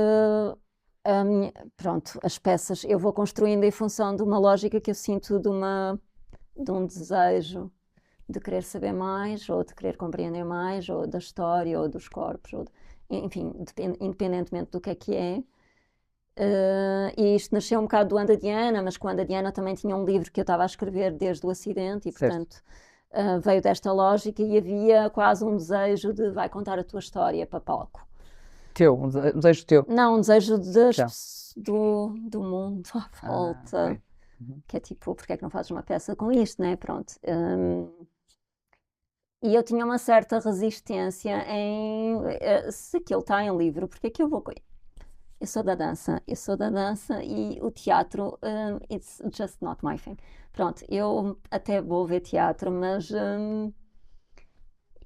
pronto, as peças eu vou construindo em função de uma lógica que eu sinto de um desejo de querer saber mais, ou de querer compreender mais, ou da história, ou dos corpos, enfim, independentemente do que é. E isto nasceu um bocado do Anda Diana, mas com a Anda Diana também tinha um livro que eu estava a escrever desde o acidente e, portanto, veio desta lógica e havia quase um desejo de vai contar a tua história para palco. Um desejo teu? Não, um desejo do mundo à volta. Okay. Que é tipo, porque é que não fazes uma peça com isto, né? Pronto. E eu tinha uma certa resistência se aquilo está em livro, porque é que eu vou... Eu sou da dança e o teatro, it's just not my thing. Pronto, eu até vou ver teatro, mas...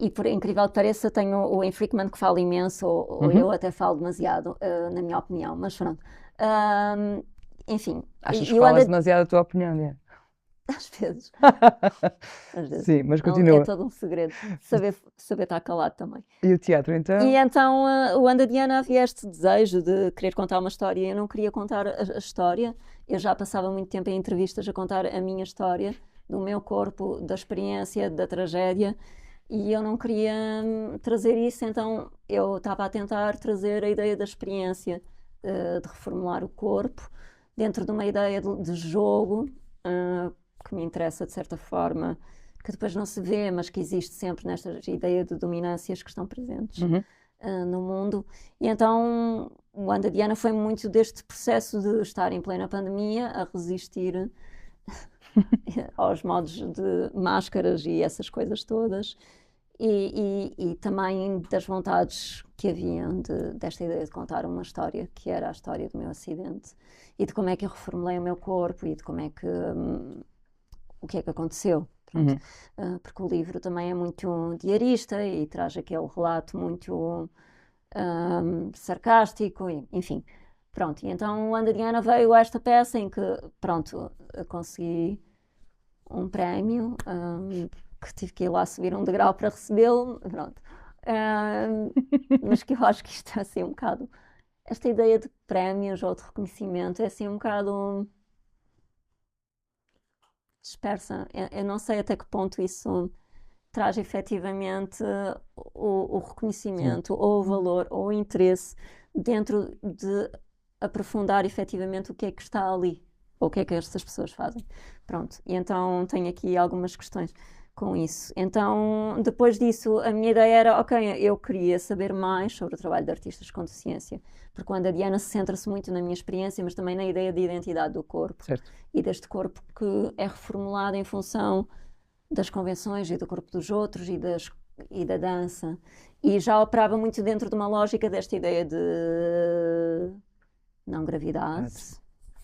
e por incrível que pareça, tenho o Infrequent que fala imenso, ou eu até falo demasiado, na minha opinião, mas pronto. Enfim. Achas que falas demasiado a tua opinião, né? Às vezes. Sim, mas continua. É todo um segredo. Saber estar calado também. E o teatro, então? E então, o Anda Diana havia este desejo de querer contar uma história. Eu não queria contar a história. Eu já passava muito tempo em entrevistas a contar a minha história, do meu corpo, da experiência, da tragédia. E eu não queria trazer isso, então eu estava a tentar trazer a ideia da experiência, de reformular o corpo, dentro de uma ideia de jogo, que me interessa de certa forma, que depois não se vê, mas que existe sempre nesta ideia de dominâncias que estão presentes no mundo. E então o Anda Diana foi muito deste processo de estar em plena pandemia, a resistir aos modos de máscaras e essas coisas todas. E também das vontades que haviam desta ideia de contar uma história, que era a história do meu acidente, e de como é que eu reformulei o meu corpo e de como é que o que é que aconteceu. Porque o livro também é muito diarista e traz aquele relato muito sarcástico, enfim. Pronto, e então o Anda Diana veio a esta peça em que, pronto, consegui um prémio, que tive que ir lá subir um degrau para recebê-lo, pronto. Mas que eu acho que isto é assim um bocado... Esta ideia de prémios ou de reconhecimento é assim um bocado... dispersa. Eu não sei até que ponto isso traz efetivamente o reconhecimento, ou o valor, ou o interesse dentro de aprofundar efetivamente o que é que está ali, ou o que é que estas pessoas fazem. Pronto, e então tenho aqui algumas questões com isso. Então, depois disso, a minha ideia era, ok, eu queria saber mais sobre o trabalho de artistas com deficiência, porque quando a Diana centra-se muito na minha experiência, mas também na ideia de identidade do corpo, certo, e deste corpo que é reformulado em função das convenções e do corpo dos outros e da dança. E já operava muito dentro de uma lógica desta ideia de não gravidade,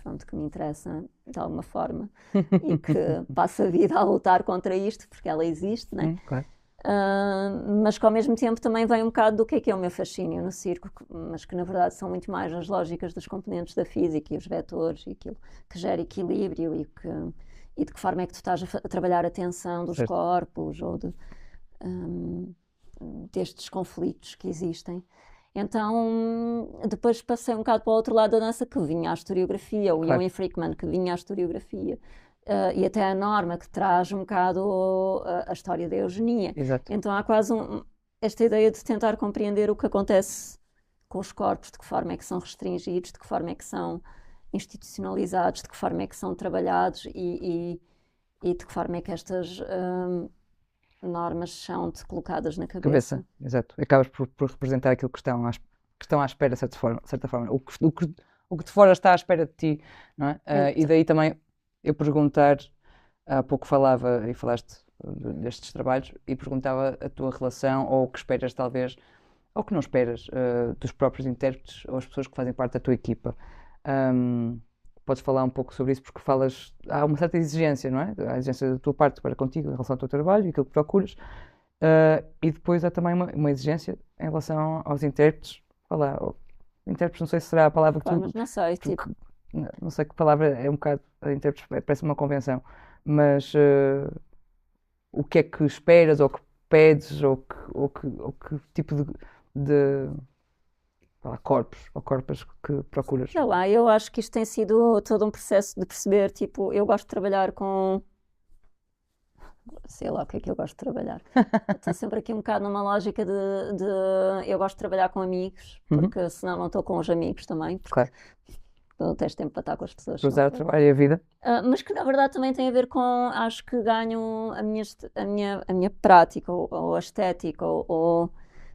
pronto, que me interessa de alguma forma e que passo a vida a lutar contra isto, porque ela existe, né? Claro. Mas que ao mesmo tempo também vem um bocado do que é o meu fascínio no circo, mas que na verdade são muito mais as lógicas dos componentes da física e os vetores e aquilo que gera equilíbrio e de que forma é que tu estás a trabalhar a tensão dos corpos ou destes conflitos que existem. Então, depois passei um bocado para o outro lado da dança, que vinha à historiografia, o Ian Freakman, que vinha à historiografia, e até a norma que traz um bocado a história da eugenia. Exato. Então há quase esta ideia de tentar compreender o que acontece com os corpos, de que forma é que são restringidos, de que forma é que são institucionalizados, de que forma é que são trabalhados e de que forma é que estas normas são-te colocadas na cabeça. Exato. Acabas por representar aquilo que estão à espera, de certa forma. O que de fora está à espera de ti, não é? E daí também eu perguntar, há pouco falaste destes trabalhos, e perguntava a tua relação, ou o que esperas talvez, ou o que não esperas, dos próprios intérpretes ou as pessoas que fazem parte da tua equipa. Podes falar um pouco sobre isso, porque há uma certa exigência, não é? Há a exigência da tua parte para contigo em relação ao teu trabalho e aquilo que procuras, e depois há também uma exigência em relação aos intérpretes. Intérpretes, não sei se será a palavra que tu... Mas não sei, tipo... Não sei que palavra é um bocado... Intérpretes parece uma convenção, mas o que é que esperas, ou que pedes, ou que tipo de corpos ou corpas que procuras? Sei lá, eu acho que isto tem sido todo um processo de perceber, tipo, eu gosto de trabalhar com... Sei lá o que é que eu gosto de trabalhar. Estou sempre aqui um bocado numa lógica de eu gosto de trabalhar com amigos, porque senão não estou com os amigos também, porque Claro. não tens tempo para estar com as pessoas. Cruzar o trabalho e a vida. Mas que na verdade também tem a ver com, acho que ganham a minha prática ou a estética, ou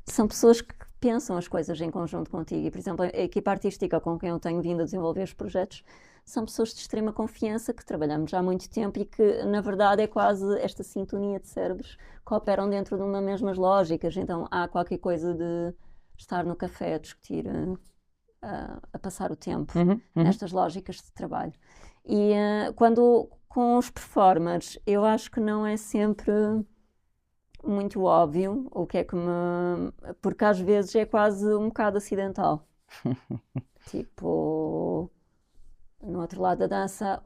são pessoas que pensam as coisas em conjunto contigo. E, por exemplo, a equipa artística com quem eu tenho vindo a desenvolver os projetos são pessoas de extrema confiança que trabalhamos já há muito tempo e que, na verdade, é quase esta sintonia de cérebros que operam dentro de uma mesmas lógicas. Então, há qualquer coisa de estar no café a discutir, a passar o tempo nestas lógicas de trabalho. E quando com os performers, eu acho que não é sempre muito óbvio o que é que porque às vezes é quase um bocado acidental. Tipo, no outro lado da dança,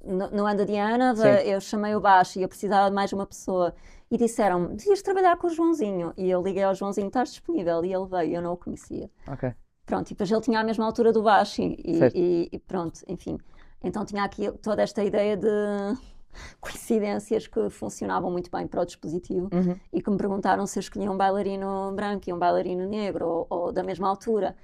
no Anda Diana, eu chamei o baixo e eu precisava de mais uma pessoa. E disseram-me, devias trabalhar com o Joãozinho. E eu liguei ao Joãozinho, estás disponível? E ele veio, eu não o conhecia. Ok. Pronto, e depois ele tinha a mesma altura do baixo e pronto, enfim. Então tinha aqui toda esta ideia de coincidências que funcionavam muito bem para o dispositivo e que me perguntaram se eu escolhia um bailarino branco e um bailarino negro ou da mesma altura.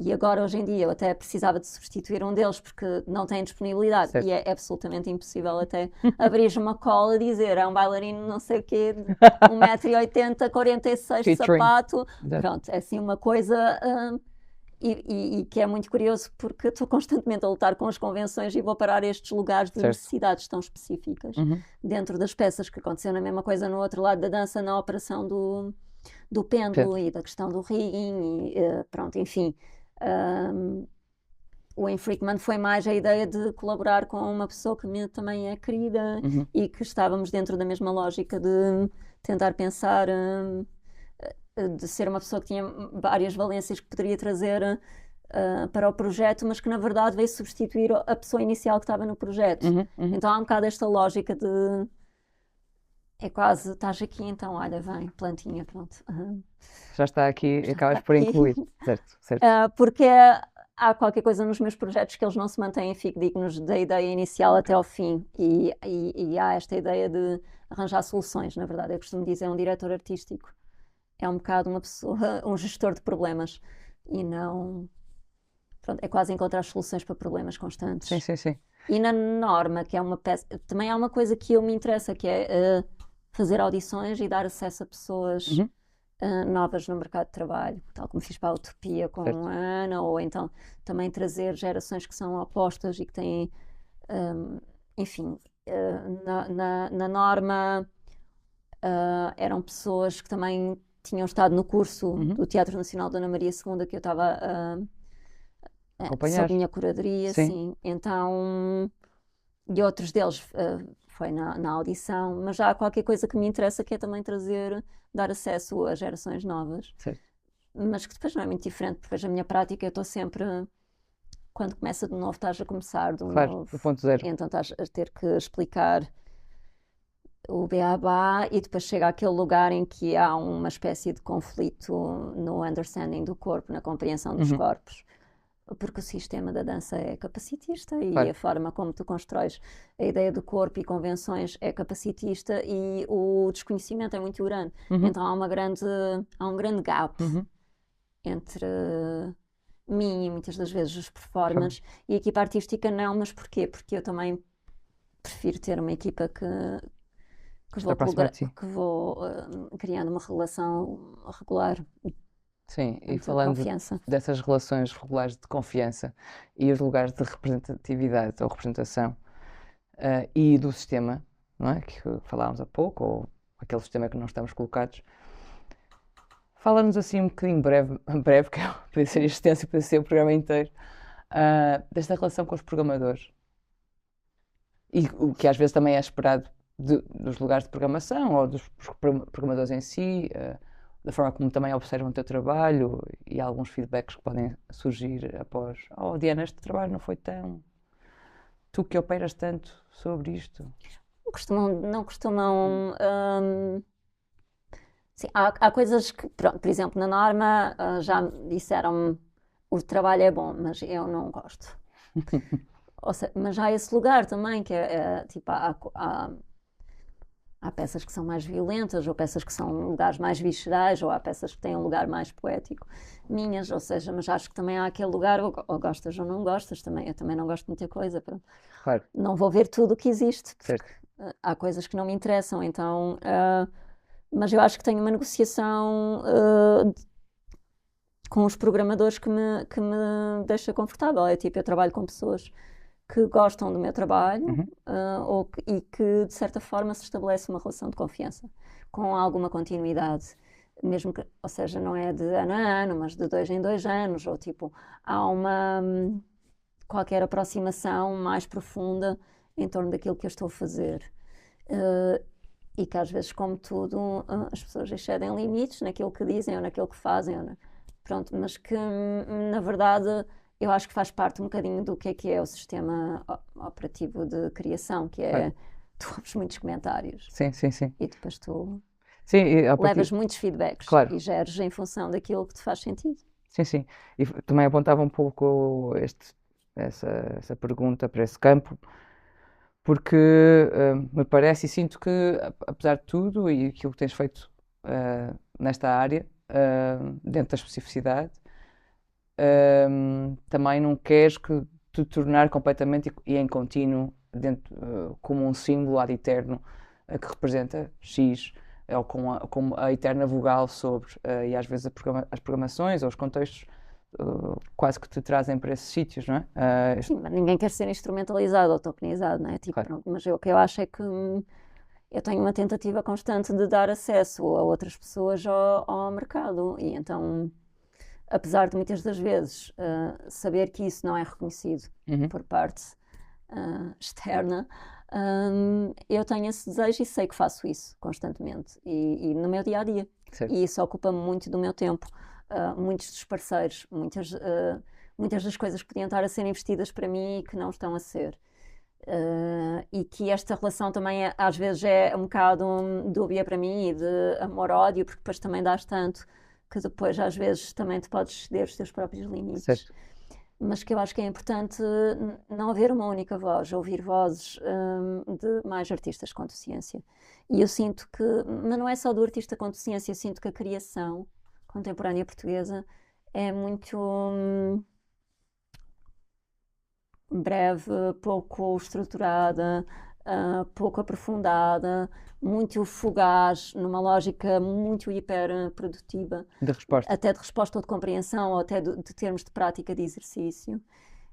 E agora, hoje em dia, eu até precisava de substituir um deles porque não tem disponibilidade. Certo. E é absolutamente impossível até abrir uma cola e dizer é um bailarino não sei o quê, 1,80 m, 46 de sapato. Pronto, é assim uma coisa... E que é muito curioso porque estou constantemente a lutar com as convenções e vou parar estes lugares de necessidades tão específicas dentro das peças, que aconteceu na mesma coisa no outro lado da dança, na operação do pêndulo e da questão do rigging e pronto, enfim. O Infreakman foi mais a ideia de colaborar com uma pessoa que também é querida e que estávamos dentro da mesma lógica de tentar pensar... de ser uma pessoa que tinha várias valências que poderia trazer para o projeto, mas que na verdade veio substituir a pessoa inicial que estava no projeto. Então há um bocado esta lógica de é quase, estás aqui então, olha, vem, plantinha, pronto. Já está aqui e acabas por incluir. Certo. Porque há qualquer coisa nos meus projetos que eles não se mantêm dignos da ideia inicial até ao fim e há esta ideia de arranjar soluções, na verdade. Eu costumo dizer, um diretor artístico é um bocado uma pessoa, um gestor de problemas e não... Pronto, é quase encontrar soluções para problemas constantes. Sim. E na norma, que é uma peça... Também há uma coisa que eu me interessa, que é fazer audições e dar acesso a pessoas novas no mercado de trabalho, tal como fiz para a Utopia com a Ana, ou então também trazer gerações que são opostas e que têm... enfim, na norma eram pessoas que também... tinham estado no curso do Teatro Nacional Dona Maria II que eu estava sob minha curadoria, sim. Então, e outros deles foi na audição, mas já há qualquer coisa que me interessa que é também dar acesso a gerações novas. Certo. Mas que depois não é muito diferente, porque a minha prática eu estou sempre, quando começa de novo, estás a começar de novo. Do ponto zero. Então estás a ter que explicar o beabá e depois chega àquele lugar em que há uma espécie de conflito no understanding do corpo, na compreensão dos corpos. porque o sistema da dança é capacitista e Claro. a forma como tu constróis a ideia do corpo e convenções é capacitista e o desconhecimento é muito grande. Uhum, Então há um grande gap uhum. entre mim e muitas das vezes os Claro. performers e a equipa artística não, mas porquê? Porque eu também prefiro ter uma equipa que Está vou, próximo a ti. que vou criando uma relação regular Sim, e de falando confiança. dessas relações regulares de confiança e os lugares de representatividade ou representação, e do sistema, não é? Que falámos há pouco, ou aquele sistema que não estamos colocados. Fala-nos assim um bocadinho breve, que podia ser extenso, podia ser o programa inteiro, desta relação com os programadores. E o que às vezes também é esperado dos lugares de programação ou dos programadores em si, da forma como também observam o teu trabalho e alguns feedbacks que podem surgir após. Oh, Diana, este trabalho não foi tão. Tu que operas tanto sobre isto. Não costumam. Sim, há coisas que, pronto, por exemplo, na norma já me disseram-me o trabalho é bom, mas eu não gosto. Ou seja, mas já há esse lugar também, que tipo, há peças que são mais violentas, ou peças que são lugares mais viscerais, ou há peças que têm um lugar mais poético, minhas, ou seja, mas acho que também há aquele lugar, ou gostas ou não gostas, também, eu também não gosto de muita coisa, pronto. Claro, Não vou ver tudo o que existe, porque certo. há coisas que não me interessam, então, mas eu acho que tenho uma negociação com os programadores que me deixa confortável, é tipo, eu trabalho com pessoas que gostam do meu trabalho Uhum. e que, de certa forma, se estabelece uma relação de confiança, com alguma continuidade, mesmo que, ou seja, não é de ano a ano, mas de 2 em 2 anos, ou tipo, há uma qualquer aproximação mais profunda em torno daquilo que eu estou a fazer. E que às vezes, como tudo, as pessoas excedem limites naquilo que dizem ou naquilo que fazem, pronto, mas que na verdade eu acho que faz parte um bocadinho do que é o sistema operativo de criação, que Claro. é tu ouves muitos comentários Sim, sim, sim. e depois tu Sim, e a partir. levas muitos feedbacks Claro. e geres em função daquilo que te faz sentido. Sim, sim. E também apontava um pouco essa pergunta para esse campo, porque me parece e sinto que, apesar de tudo e aquilo que tens feito nesta área, dentro da especificidade, também não queres que te tornar completamente e em contínuo dentro, como um símbolo ad eterno que representa X, ou como a eterna vogal sobre, e às vezes as programações ou os contextos quase que te trazem para esses sítios, não é? Sim, mas ninguém quer ser instrumentalizado ou tokenizado, não é? Tipo, Claro. pronto, mas o que eu acho é que eu tenho uma tentativa constante de dar acesso a outras pessoas ao mercado e então, apesar de muitas das vezes saber que isso não é reconhecido Uhum. por parte externa, eu tenho esse desejo e sei que faço isso constantemente e no meu dia a dia. Certo. E isso ocupa muito do meu tempo. Muitos dos parceiros, muitas das coisas que podiam estar a ser investidas para mim e que não estão a ser. E que esta relação também às vezes é um bocado dúbia para mim e de amor-ódio, porque depois também dás tanto que depois às vezes também te podes ceder os teus próprios limites. Certo. Mas que eu acho que é importante não haver uma única voz, ouvir vozes de mais artistas com deficiência. E eu sinto que, mas não é só do artista com deficiência, eu sinto que a criação contemporânea portuguesa é muito breve, pouco estruturada, pouco aprofundada, muito fugaz, numa lógica muito hiperprodutiva, De resposta. até de resposta ou de compreensão, ou até de termos de prática de exercício,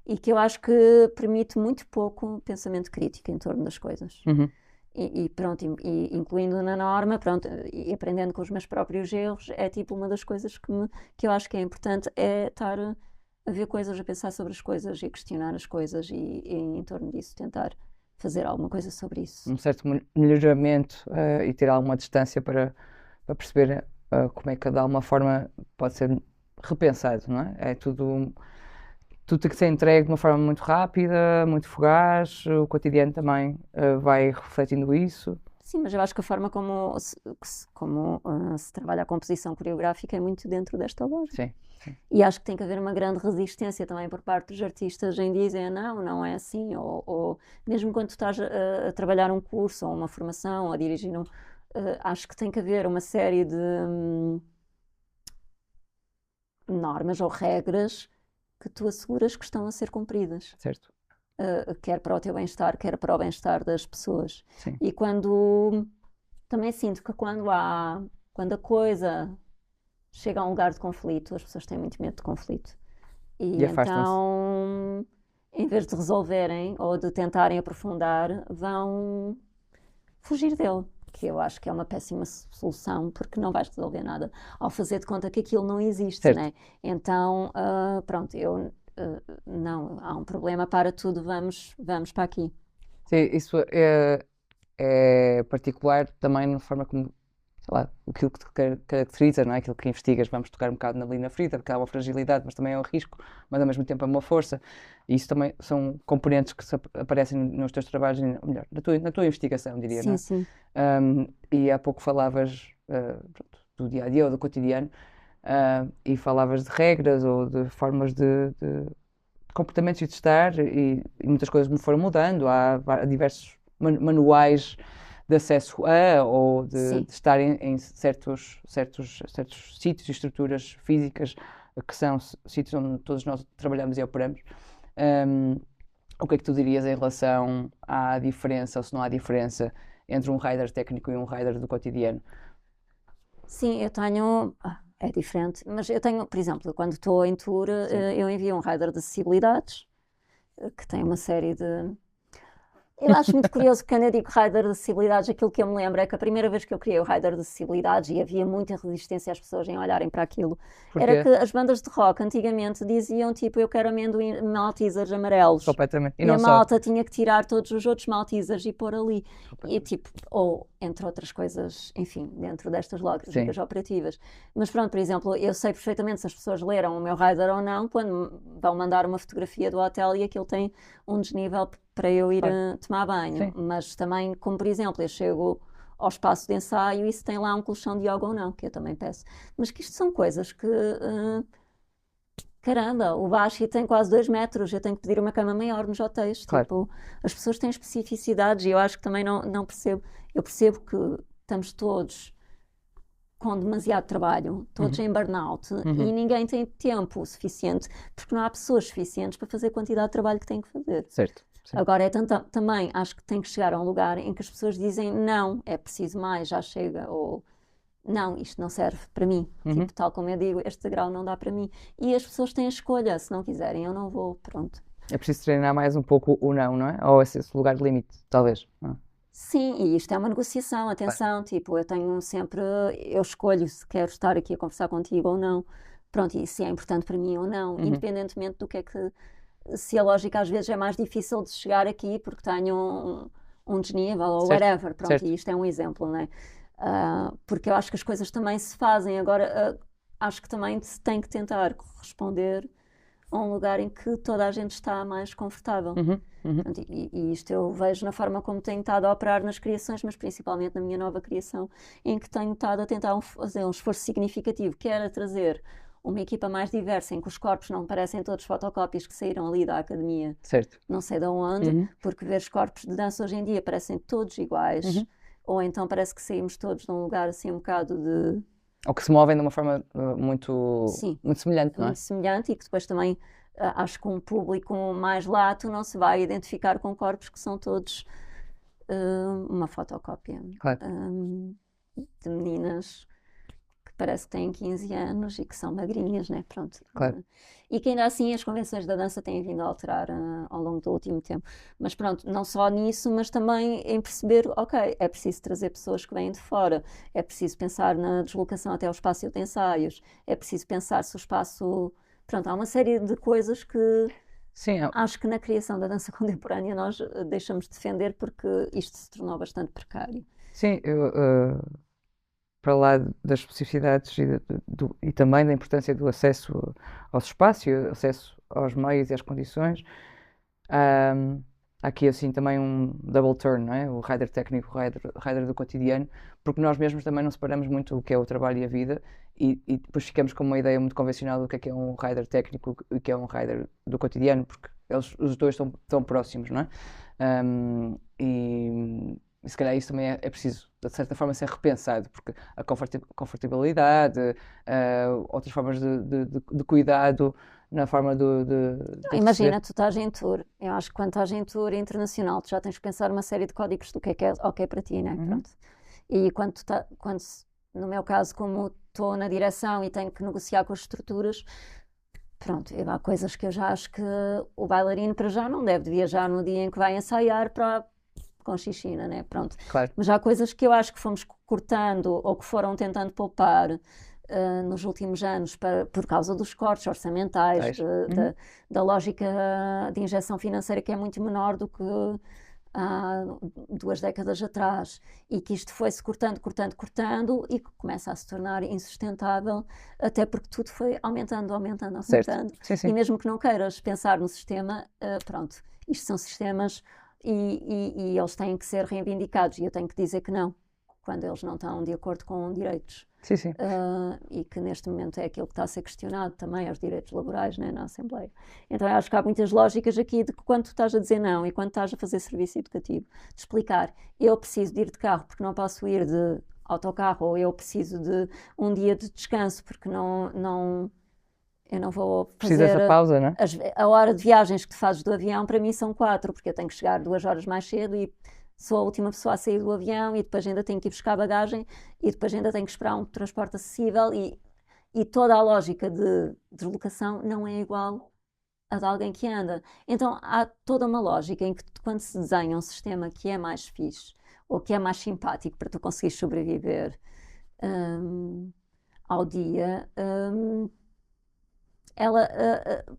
e que eu acho que permite muito pouco pensamento crítico em torno das coisas. Uhum. E pronto, incluindo na norma, pronto, e aprendendo com os meus próprios erros, é tipo uma das coisas que eu acho que é importante, é estar a ver coisas, a pensar sobre as coisas e a questionar as coisas e em torno disso tentar fazer alguma coisa sobre isso. Um certo melhoramento e ter alguma distância para perceber como é que de alguma forma pode ser repensado, não é? É tudo tem que ser entregue de uma forma muito rápida, muito fugaz, o cotidiano também vai refletindo isso. Sim, mas eu acho que a forma como se trabalha a composição coreográfica é muito dentro desta lógica. Sim, sim. E acho que tem que haver uma grande resistência também por parte dos artistas em dizer não, não é assim, ou mesmo quando tu estás a trabalhar um curso ou uma formação ou a dirigir acho que tem que haver uma série de normas ou regras que tu asseguras que estão a ser cumpridas. Certo. Quer para o teu bem-estar, quer para o bem-estar das pessoas. Sim. E também sinto que quando a coisa chega a um lugar de conflito, as pessoas têm muito medo de conflito. E E afastam-se. então, em vez de resolverem ou de tentarem aprofundar, vão fugir dele. Que eu acho que é uma péssima solução, porque não vais resolver nada ao fazer de conta que aquilo não existe, Certo. né? Então, pronto, não, há um problema para tudo, vamos para aqui. Sim, isso é particular também na forma como, sei lá, aquilo que te caracteriza, não é? Aquilo que investigas, vamos tocar um bocado ali na ferida, porque há uma fragilidade, mas também é um risco, mas ao mesmo tempo é uma força. E isso também são componentes que aparecem nos teus trabalhos, ou melhor, na tua investigação, diria, não Sim, é? sim. E há pouco falavas, pronto, do dia a dia ou do cotidiano, e falavas de regras ou de formas de comportamentos de estar, e muitas coisas me foram mudando. Há diversos manuais de acesso a ou Sim. de estar em certos sítios e estruturas físicas que são sítios onde todos nós trabalhamos e operamos. O que é que tu dirias em relação à diferença, ou se não há diferença, entre um rider técnico e um rider do cotidiano? Sim, eu tenho. É diferente, mas eu tenho, por exemplo, quando estou em tour, eu envio um rider de acessibilidades, que tem uma série de. Eu acho muito curioso que quando eu digo rider de acessibilidades, aquilo que eu me lembro é que a primeira vez que eu criei o rider de acessibilidades, e havia muita resistência às pessoas em olharem para aquilo, era Porquê? que as bandas de rock antigamente diziam tipo, eu quero amendoim maltesers amarelos. Completamente. E E não a só. malta tinha que tirar todos os outros maltesers e pôr ali. E tipo, ou entre outras coisas, enfim, dentro destas lógicas Sim. operativas. Mas pronto, por exemplo, eu sei perfeitamente se as pessoas leram o meu rider ou não quando vão mandar uma fotografia do hotel e aquilo tem um desnível para eu ir tomar banho. Sim. Mas também, como por exemplo, eu chego ao espaço de ensaio e se tem lá um colchão de yoga ou não, que eu também peço. Mas que isto são coisas que caramba, o baixo tem quase 2 metros, eu tenho que pedir uma cama maior nos hotéis. Claro. Tipo, as pessoas têm especificidades e eu acho que também não percebo. Eu percebo que estamos todos com demasiado trabalho, todos em burnout, e ninguém tem tempo suficiente, porque não há pessoas suficientes para fazer a quantidade de trabalho que têm que fazer. Certo. Sim. Agora, também acho que tem que chegar a um lugar em que as pessoas dizem não, é preciso mais, já chega, ou não, isto não serve para mim. Tipo, tal como eu digo, este degrau não dá para mim. E as pessoas têm a escolha, se não quiserem, eu não vou, pronto. É preciso treinar mais um pouco o não é? Ou esse lugar de limite, talvez. Sim, e isto é uma negociação, atenção, tipo, eu escolho se quero estar aqui a conversar contigo ou não. Pronto, e se é importante para mim ou não, independentemente do que é que, se a lógica às vezes é mais difícil de chegar aqui porque tenho um desnível ou Certo, whatever, pronto, certo. e isto é um exemplo, não é? Porque eu acho que as coisas também se fazem, agora acho que também se tem que tentar corresponder a um lugar em que toda a gente está mais confortável. Portanto, e isto eu vejo na forma como tenho estado a operar nas criações, mas principalmente na minha nova criação, em que tenho estado a tentar fazer um esforço significativo, que era trazer uma equipa mais diversa, em que os corpos não parecem todos fotocópias que saíram ali da academia, Certo. não sei de onde, porque ver os corpos de dança hoje em dia parecem todos iguais, ou então parece que saímos todos de um lugar assim um bocado de... Ou que se movem de uma forma muito semelhante, não é? Muito semelhante, e que depois também acho que um público mais lato não se vai identificar com corpos que são todos uma fotocópia. Claro. De meninas que parece que têm 15 anos e que são magrinhas, né? Pronto. Claro. E que ainda assim as convenções da dança têm vindo a alterar ao longo do último tempo. Mas pronto, não só nisso, mas também em perceber, ok, é preciso trazer pessoas que vêm de fora, é preciso pensar na deslocação até ao espaço de ensaios, é preciso pensar se o espaço... Pronto, há uma série de coisas que Sim, acho que na criação da dança contemporânea nós deixamos de defender porque isto se tornou bastante precário. sim, para lá das especificidades e também da importância do acesso ao espaço, acesso aos meios e às condições, há aqui assim também um double turn, não é? O rider técnico, o rider do cotidiano, porque nós mesmos também não separamos muito o que é o trabalho e a vida e depois ficamos com uma ideia muito convencional do que é um rider técnico e o que é um rider do cotidiano, porque os dois estão tão próximos, não é? E se calhar isso também é preciso, de certa forma, ser repensado, porque a confortabilidade, outras formas de cuidado na forma de Imagina, receber. tu estás em tour. Eu acho que quando estás em tour internacional, tu já tens que pensar uma série de códigos do que é ok para ti, né? Uhum. Pronto. E no meu caso, como estou na direção e tenho que negociar com as estruturas, pronto, há coisas que eu já acho que o bailarino para já não deve viajar no dia em que vai ensaiar com xixina, né? Pronto. Claro. Mas há coisas que eu acho que fomos cortando ou que foram tentando poupar nos últimos anos por causa dos cortes orçamentais, da lógica de injeção financeira que é muito menor do que há 2 décadas atrás, e que isto foi-se cortando e que começa a se tornar insustentável, até porque tudo foi aumentando. Certo. Sim, E sim. mesmo que não queiras pensar no sistema, pronto, isto são sistemas e eles têm que ser reivindicados, e eu tenho que dizer que não, quando eles não estão de acordo com direitos. Sim, sim. E que neste momento é aquilo que está a ser questionado também, os direitos laborais, né, na Assembleia. Então eu acho que há muitas lógicas aqui de que quando tu estás a dizer não e quando estás a fazer serviço educativo, de explicar, eu preciso de ir de carro porque não posso ir de autocarro, ou eu preciso de um dia de descanso porque eu não vou Precisa fazer dessa pausa, não é? a hora de viagens que tu fazes do avião, para mim são 4, porque eu tenho que chegar 2 horas mais cedo e sou a última pessoa a sair do avião e depois ainda tenho que ir buscar bagagem e depois ainda tenho que esperar um transporte acessível e toda a lógica de deslocação não é igual a de alguém que anda. Então há toda uma lógica em que quando se desenha um sistema que é mais fixe ou que é mais simpático para tu conseguires sobreviver ao dia,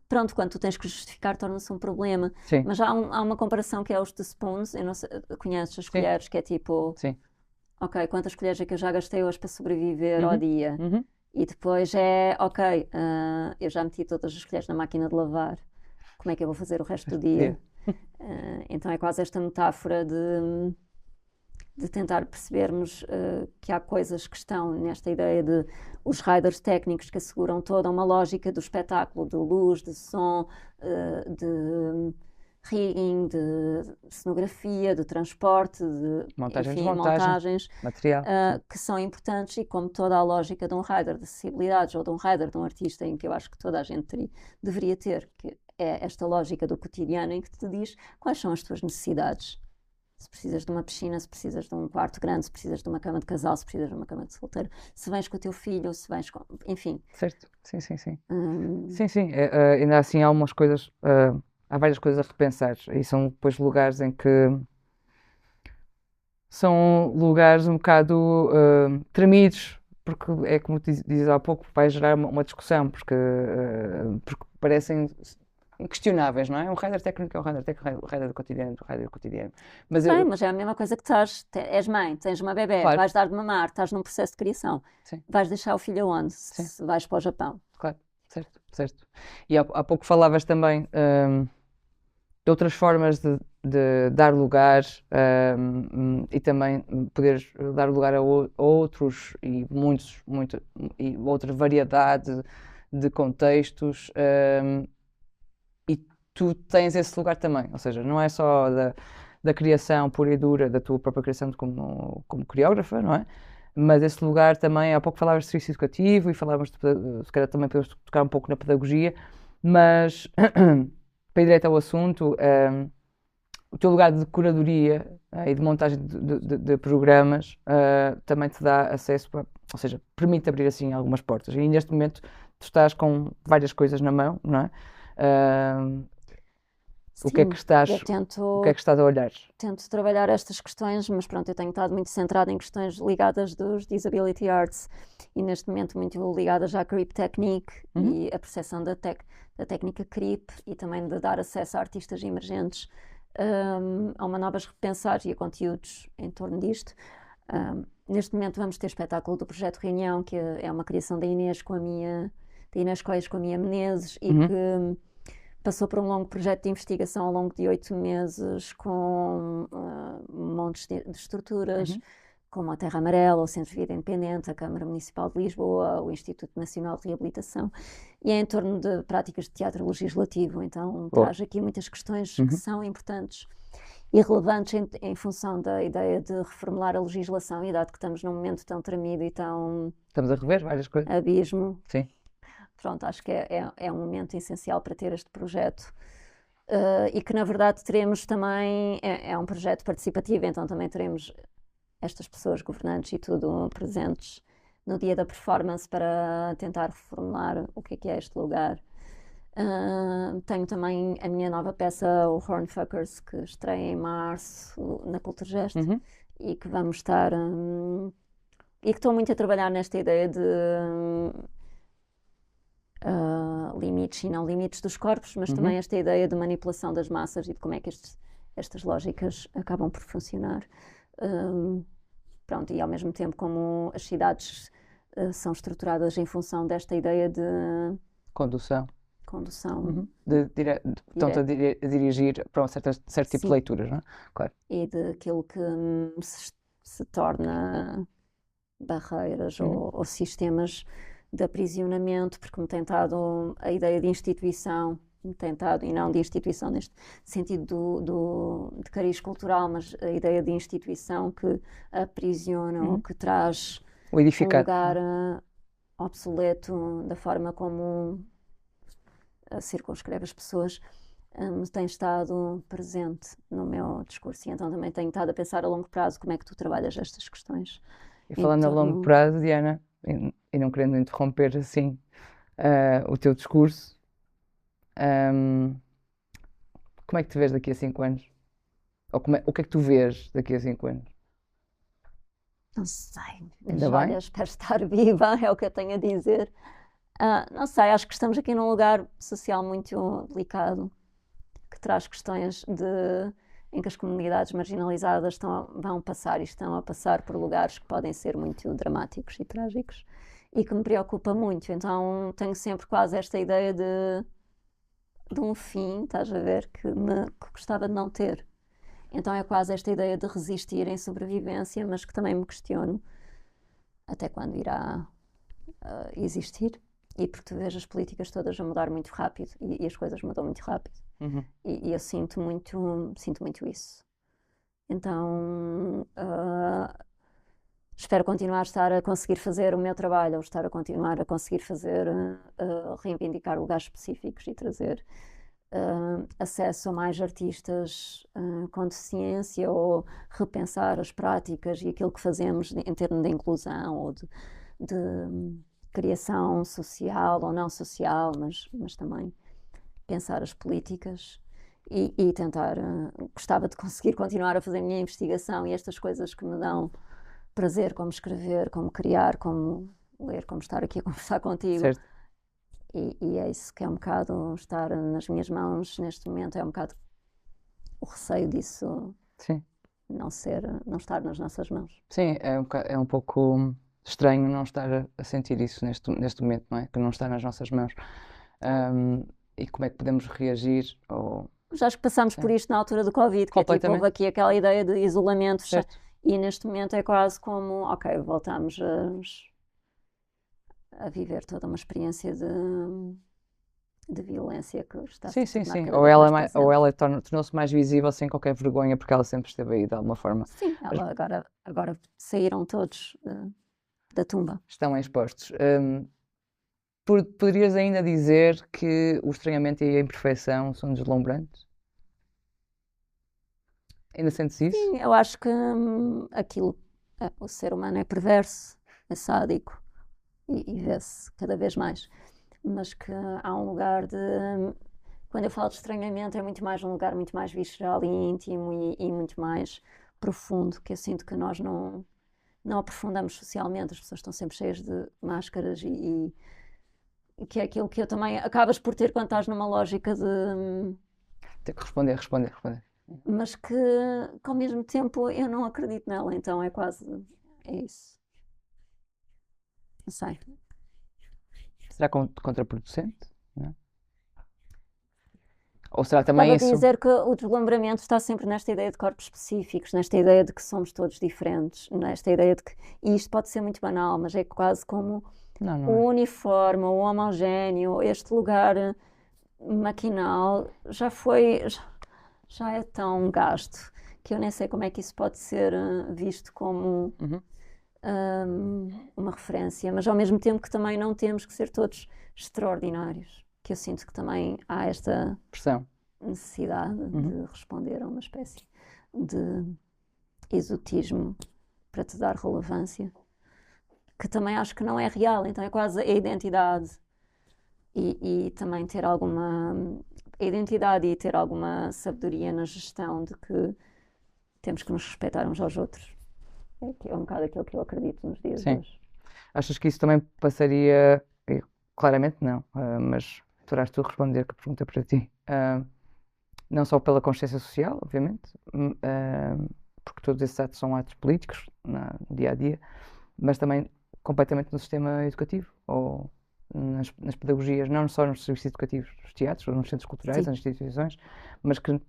pronto, quando tu tens que justificar torna-se um problema. Sim. Mas há uma comparação que é os de spoons, eu não sei, conheces as Sim. colheres, que é tipo, Sim. ok, quantas colheres é que eu já gastei hoje para sobreviver ao dia? Uhum. E depois é, ok, eu já meti todas as colheres na máquina de lavar, como é que eu vou fazer o resto do dia? Então é quase esta metáfora de tentar percebermos que há coisas que estão nesta ideia de os riders técnicos que asseguram toda uma lógica do espetáculo, de luz, de som, de rigging, de cenografia, de transporte, de Montagem, enfim, desmontagem, montagens, material. que são importantes, e como toda a lógica de um rider de acessibilidades ou de um rider de um artista, em que eu acho que toda a gente deveria ter, que é esta lógica do cotidiano em que te diz quais são as tuas necessidades. Se precisas de uma piscina, se precisas de um quarto grande, se precisas de uma cama de casal, se precisas de uma cama de solteiro, se vens com o teu filho, se vens com... Enfim. Certo, sim, sim, sim. Sim, sim, ainda assim há umas coisas, há várias coisas a repensar e são depois lugares em que são lugares um bocado tremidos, porque é como dizes há pouco, vai gerar uma discussão, porque parecem inquestionáveis, não é? Um rider técnico é um rider técnico, o rider do cotidiano, o rider do cotidiano. Mas Bem, mas é a mesma coisa que és mãe, tens uma bebé, Claro. vais dar de mamar, estás num processo de criação. Sim. Vais deixar o filho aonde? Sim. Se vais para o Japão. Claro, certo, certo. E há pouco falavas também de outras formas de dar lugar e também poderes dar lugar a outros e e outra variedade de contextos, e tu tens esse lugar também, ou seja, não é só da criação pura e dura, da tua própria criação como coreógrafa, não é? Mas esse lugar também, há pouco falavas de serviço educativo e falávamos, se calhar também podemos tocar um pouco na pedagogia, mas para ir direto ao assunto, o teu lugar de curadoria e de montagem de programas também te dá acesso, ou seja, permite abrir assim algumas portas. E neste momento tu estás com várias coisas na mão, não é? O que é que estás a olhar? Tento trabalhar estas questões, mas pronto, eu tenho estado muito centrada em questões ligadas dos Disability Arts e neste momento muito ligadas à Creep Technique e a percepção da técnica Creep, e também de dar acesso a artistas emergentes a uma novas repensar e a conteúdos em torno disto. Neste momento vamos ter espetáculo do Projeto Reunião, que é uma criação da Inês Coias com a Mia Menezes, e que passou por um longo projeto de investigação ao longo de 8 meses com montes de estruturas, como a Terra Amarela, o Centro de Vida Independente, a Câmara Municipal de Lisboa, o Instituto Nacional de Reabilitação, e é em torno de práticas de teatro legislativo. Então traz aqui muitas questões que são importantes e relevantes em função da ideia de reformular a legislação, e dado que estamos num momento tão tremido e tão... Estamos a rever várias coisas. Abismo. Sim. Pronto, acho que é um momento essencial para ter este projeto. E que, na verdade, teremos também... É um projeto participativo, então também teremos estas pessoas governantes e tudo presentes no dia da performance para tentar reformular o que é este lugar. Tenho também a minha nova peça, o Hornfuckers, que estreia em março na Culturgest, e que vamos estar... e que estou muito a trabalhar nesta ideia de limites e não limites dos corpos, mas também esta ideia de manipulação das massas e de como é que estas lógicas acabam por funcionar. Pronto, e ao mesmo tempo como as cidades são estruturadas em função desta ideia de condução. Portanto, a dirigir para um certo tipo de leituras, não é? Claro. E de aquilo que se torna barreiras ou sistemas de aprisionamento, porque me tem dado a ideia de instituição, e não de instituição neste sentido de cariz cultural, mas a ideia de instituição que aprisiona ou que traz um lugar obsoleto da forma como circunscreve as pessoas, tem estado presente no meu discurso, e então também tenho estado a pensar a longo prazo como é que tu trabalhas estas questões. E falando a longo prazo, Diana, e não querendo interromper assim o teu discurso, como é que te vês daqui a 5 anos? Ou o que é que tu vês daqui a 5 anos? Não sei, olhas para estar viva, é o que eu tenho a dizer. Não sei, acho que estamos aqui num lugar social muito delicado, que traz questões em que as comunidades marginalizadas vão passar e estão a passar por lugares que podem ser muito dramáticos e trágicos, e que me preocupa muito. Então tenho sempre quase esta ideia de um fim, estás a ver, que gostava de não ter. Então é quase esta ideia de resistir em sobrevivência, mas que também me questiono até quando irá existir. E porque tu vês as políticas todas a mudar muito rápido e as coisas mudam muito rápido. E eu sinto muito isso. Então espero continuar a estar a conseguir fazer o meu trabalho, ou estar a continuar a conseguir fazer, reivindicar lugares específicos e trazer acesso a mais artistas com deficiência, ou repensar as práticas e aquilo que fazemos em termos de inclusão ou de criação social ou não social, mas também pensar as políticas e tentar. Gostava de conseguir continuar a fazer a minha investigação e estas coisas que me dão prazer, como escrever, como criar, como ler, como estar aqui a conversar contigo. Certo. E é isso que é um bocado estar nas minhas mãos neste momento, é um bocado o receio disso. Sim. Não estar nas nossas mãos. Sim, é um pouco estranho não estar a sentir isso neste momento, não é? Que não está nas nossas mãos. E como é que podemos reagir? Já acho que passámos por isto na altura do Covid, que é tipo, houve aqui aquela ideia de isolamento, e neste momento é quase como, ok, voltamos a viver toda uma experiência de violência que está Sim. Ou ela tornou-se mais visível sem qualquer vergonha, porque ela sempre esteve aí de alguma forma. Sim, agora saíram todos da tumba. Estão expostos. Poderias ainda dizer que o estranhamento e a imperfeição são deslumbrantes? Ainda sentes isso? Sim, eu acho que o ser humano é perverso, é sádico e vê-se cada vez mais. Mas que há um lugar quando eu falo de estranhamento, é muito mais um lugar muito mais visceral e íntimo e muito mais profundo, que eu sinto que nós não aprofundamos socialmente. As pessoas estão sempre cheias de máscaras e que é aquilo que eu também acabas por ter quando estás numa lógica de... Ter que responder. Mas que ao mesmo tempo eu não acredito nela, então é isso. Não sei. Será contraproducente? Não? Ou será também Estava a isso? dizer que o deslumbramento está sempre nesta ideia de corpos específicos, nesta ideia de que somos todos diferentes, nesta ideia de que, e isto pode ser muito banal, mas é quase como Não, não é. o uniforme, o homogéneo, este lugar maquinal já é tão gasto que eu nem sei como é que isso pode ser visto como Uhum. uma referência, mas ao mesmo tempo que também não temos que ser todos extraordinários, que eu sinto que também há esta Pressão. necessidade Uhum. de responder a uma espécie de exotismo para te dar relevância, que também acho que não é real, então é quase a identidade e também ter alguma identidade e ter alguma sabedoria na gestão de que temos que nos respeitar uns aos outros. É um bocado aquilo que eu acredito nos dias de Sim. hoje. Achas que isso também passaria, claramente não, mas poderás tu responder que a pergunta é para ti. Não só pela consciência social, obviamente, porque todos esses atos são atos políticos no dia a dia, mas também completamente no sistema educativo ou nas pedagogias, não só nos serviços educativos, nos teatros, ou nos centros culturais, Sim. nas instituições, mas que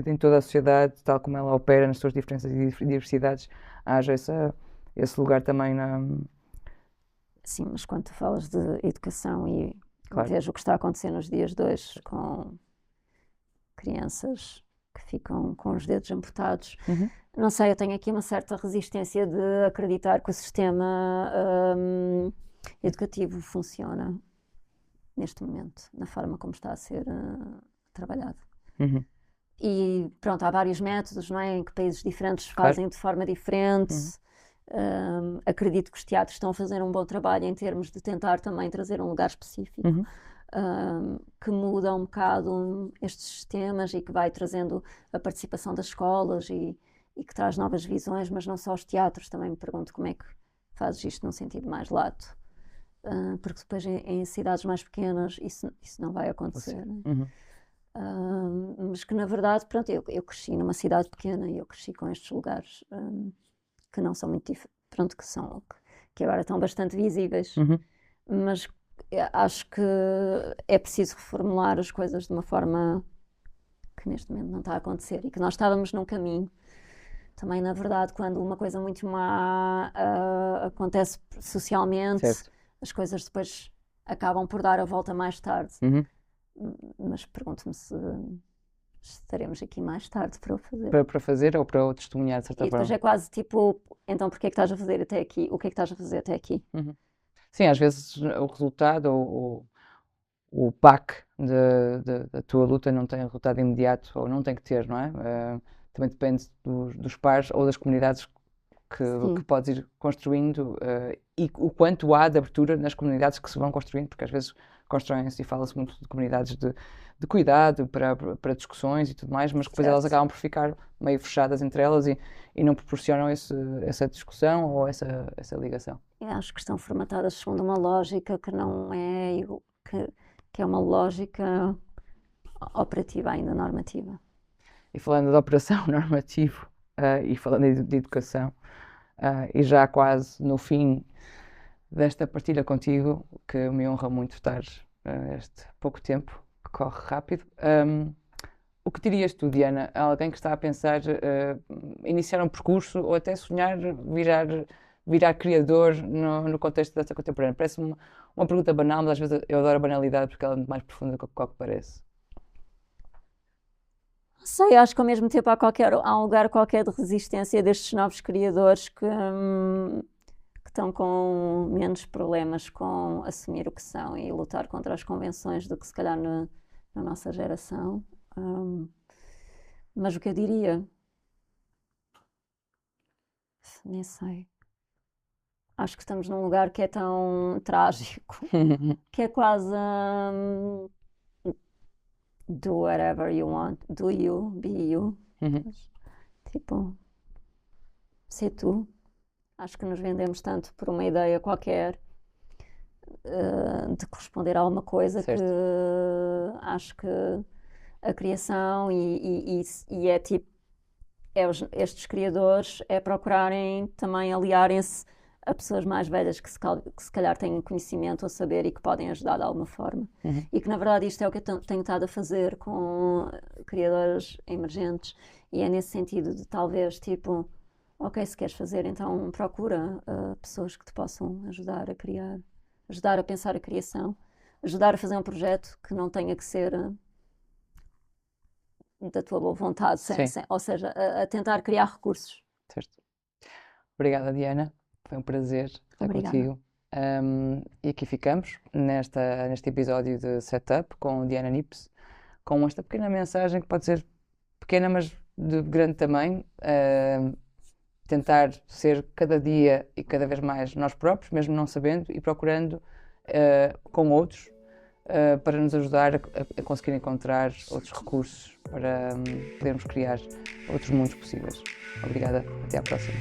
em toda a sociedade, tal como ela opera, nas suas diferenças e diversidades, haja esse lugar também na. Sim, mas quando tu falas de educação e Claro. vejo o que está a acontecer nos dias de hoje com crianças que ficam com os dedos amputados, Uhum. não sei, eu tenho aqui uma certa resistência de acreditar que o sistema educativo funciona neste momento, na forma como está a ser trabalhado. Uhum. E pronto, há vários métodos, não é? Em que países diferentes Claro. fazem de forma diferente. Acredito que os teatros estão a fazer um bom trabalho em termos de tentar também trazer um lugar específico Uhum. que muda um bocado estes sistemas e que vai trazendo a participação das escolas e que traz novas visões, mas não só os teatros. Também me pergunto como é que fazes isto num sentido mais lato. Porque depois em cidades mais pequenas isso não vai acontecer. Né? Uhum. Mas que na verdade, pronto, eu cresci numa cidade pequena e eu cresci com estes lugares que não são muito pronto, que agora estão bastante visíveis, Uhum. mas acho que é preciso reformular as coisas de uma forma que neste momento não está a acontecer e que nós estávamos num caminho. Também, na verdade, quando uma coisa muito má acontece socialmente, Certo. as coisas depois acabam por dar a volta mais tarde. Uhum. Mas pergunto-me se estaremos aqui mais tarde para o fazer. Para fazer ou para o testemunhar, de certa E depois forma. é quase tipo, então porquê é que estás a fazer até aqui? O que é que estás a fazer até aqui? Uhum. Sim, às vezes o resultado ou o back da tua luta não tem resultado imediato ou não tem que ter, não é? Também depende dos pares ou das comunidades que Sim, podes ir construindo e o quanto há de abertura nas comunidades que se vão construindo, porque às vezes constroem-se e fala-se muito de comunidades de cuidado para discussões e tudo mais, mas que depois elas certo. acabam por ficar meio fechadas entre elas e não proporcionam essa discussão ou essa ligação. Eu acho que estão formatadas segundo uma lógica que não é, que é uma lógica operativa ainda normativa. E falando de operação normativo e falando de educação, e já quase no fim desta partilha contigo, que me honra muito estar este pouco tempo, que corre rápido. O que dirias tu, Diana, a alguém que está a pensar iniciar um percurso ou até sonhar virar criador no contexto desta contemporânea? Parece-me uma pergunta banal, mas às vezes eu adoro a banalidade porque ela é muito mais profunda do que o que parece. Não sei, acho que ao mesmo tempo há um lugar qualquer de resistência destes novos criadores que estão com menos problemas com assumir o que são e lutar contra as convenções do que se calhar na nossa geração. Mas o que eu diria? Nem sei. Acho que estamos num lugar que é tão trágico, que é quase do whatever you want, do you, be you. Tipo, ser tu. Acho que nos vendemos tanto por uma ideia qualquer de corresponder a alguma coisa Certo. que acho que a criação e é tipo estes criadores é procurarem também aliarem-se a pessoas mais velhas que se calhar têm conhecimento ou saber e que podem ajudar de alguma forma. E que na verdade isto é o que eu tenho estado a fazer com criadoras emergentes, e é nesse sentido de talvez tipo, ok, se queres fazer, então procura pessoas que te possam ajudar a criar, ajudar a pensar a criação, ajudar a fazer um projeto que não tenha que ser da tua boa vontade, ou seja, a tentar criar recursos. Certo. Obrigada, Diana. Foi um prazer estar Obrigada. contigo. E aqui ficamos neste episódio de Setup com Diana Nips, com esta pequena mensagem que pode ser pequena, mas de grande tamanho. Tentar ser cada dia e cada vez mais nós próprios, mesmo não sabendo, e procurando com outros para nos ajudar a conseguir encontrar outros recursos para podermos criar outros mundos possíveis. Obrigada, até à próxima.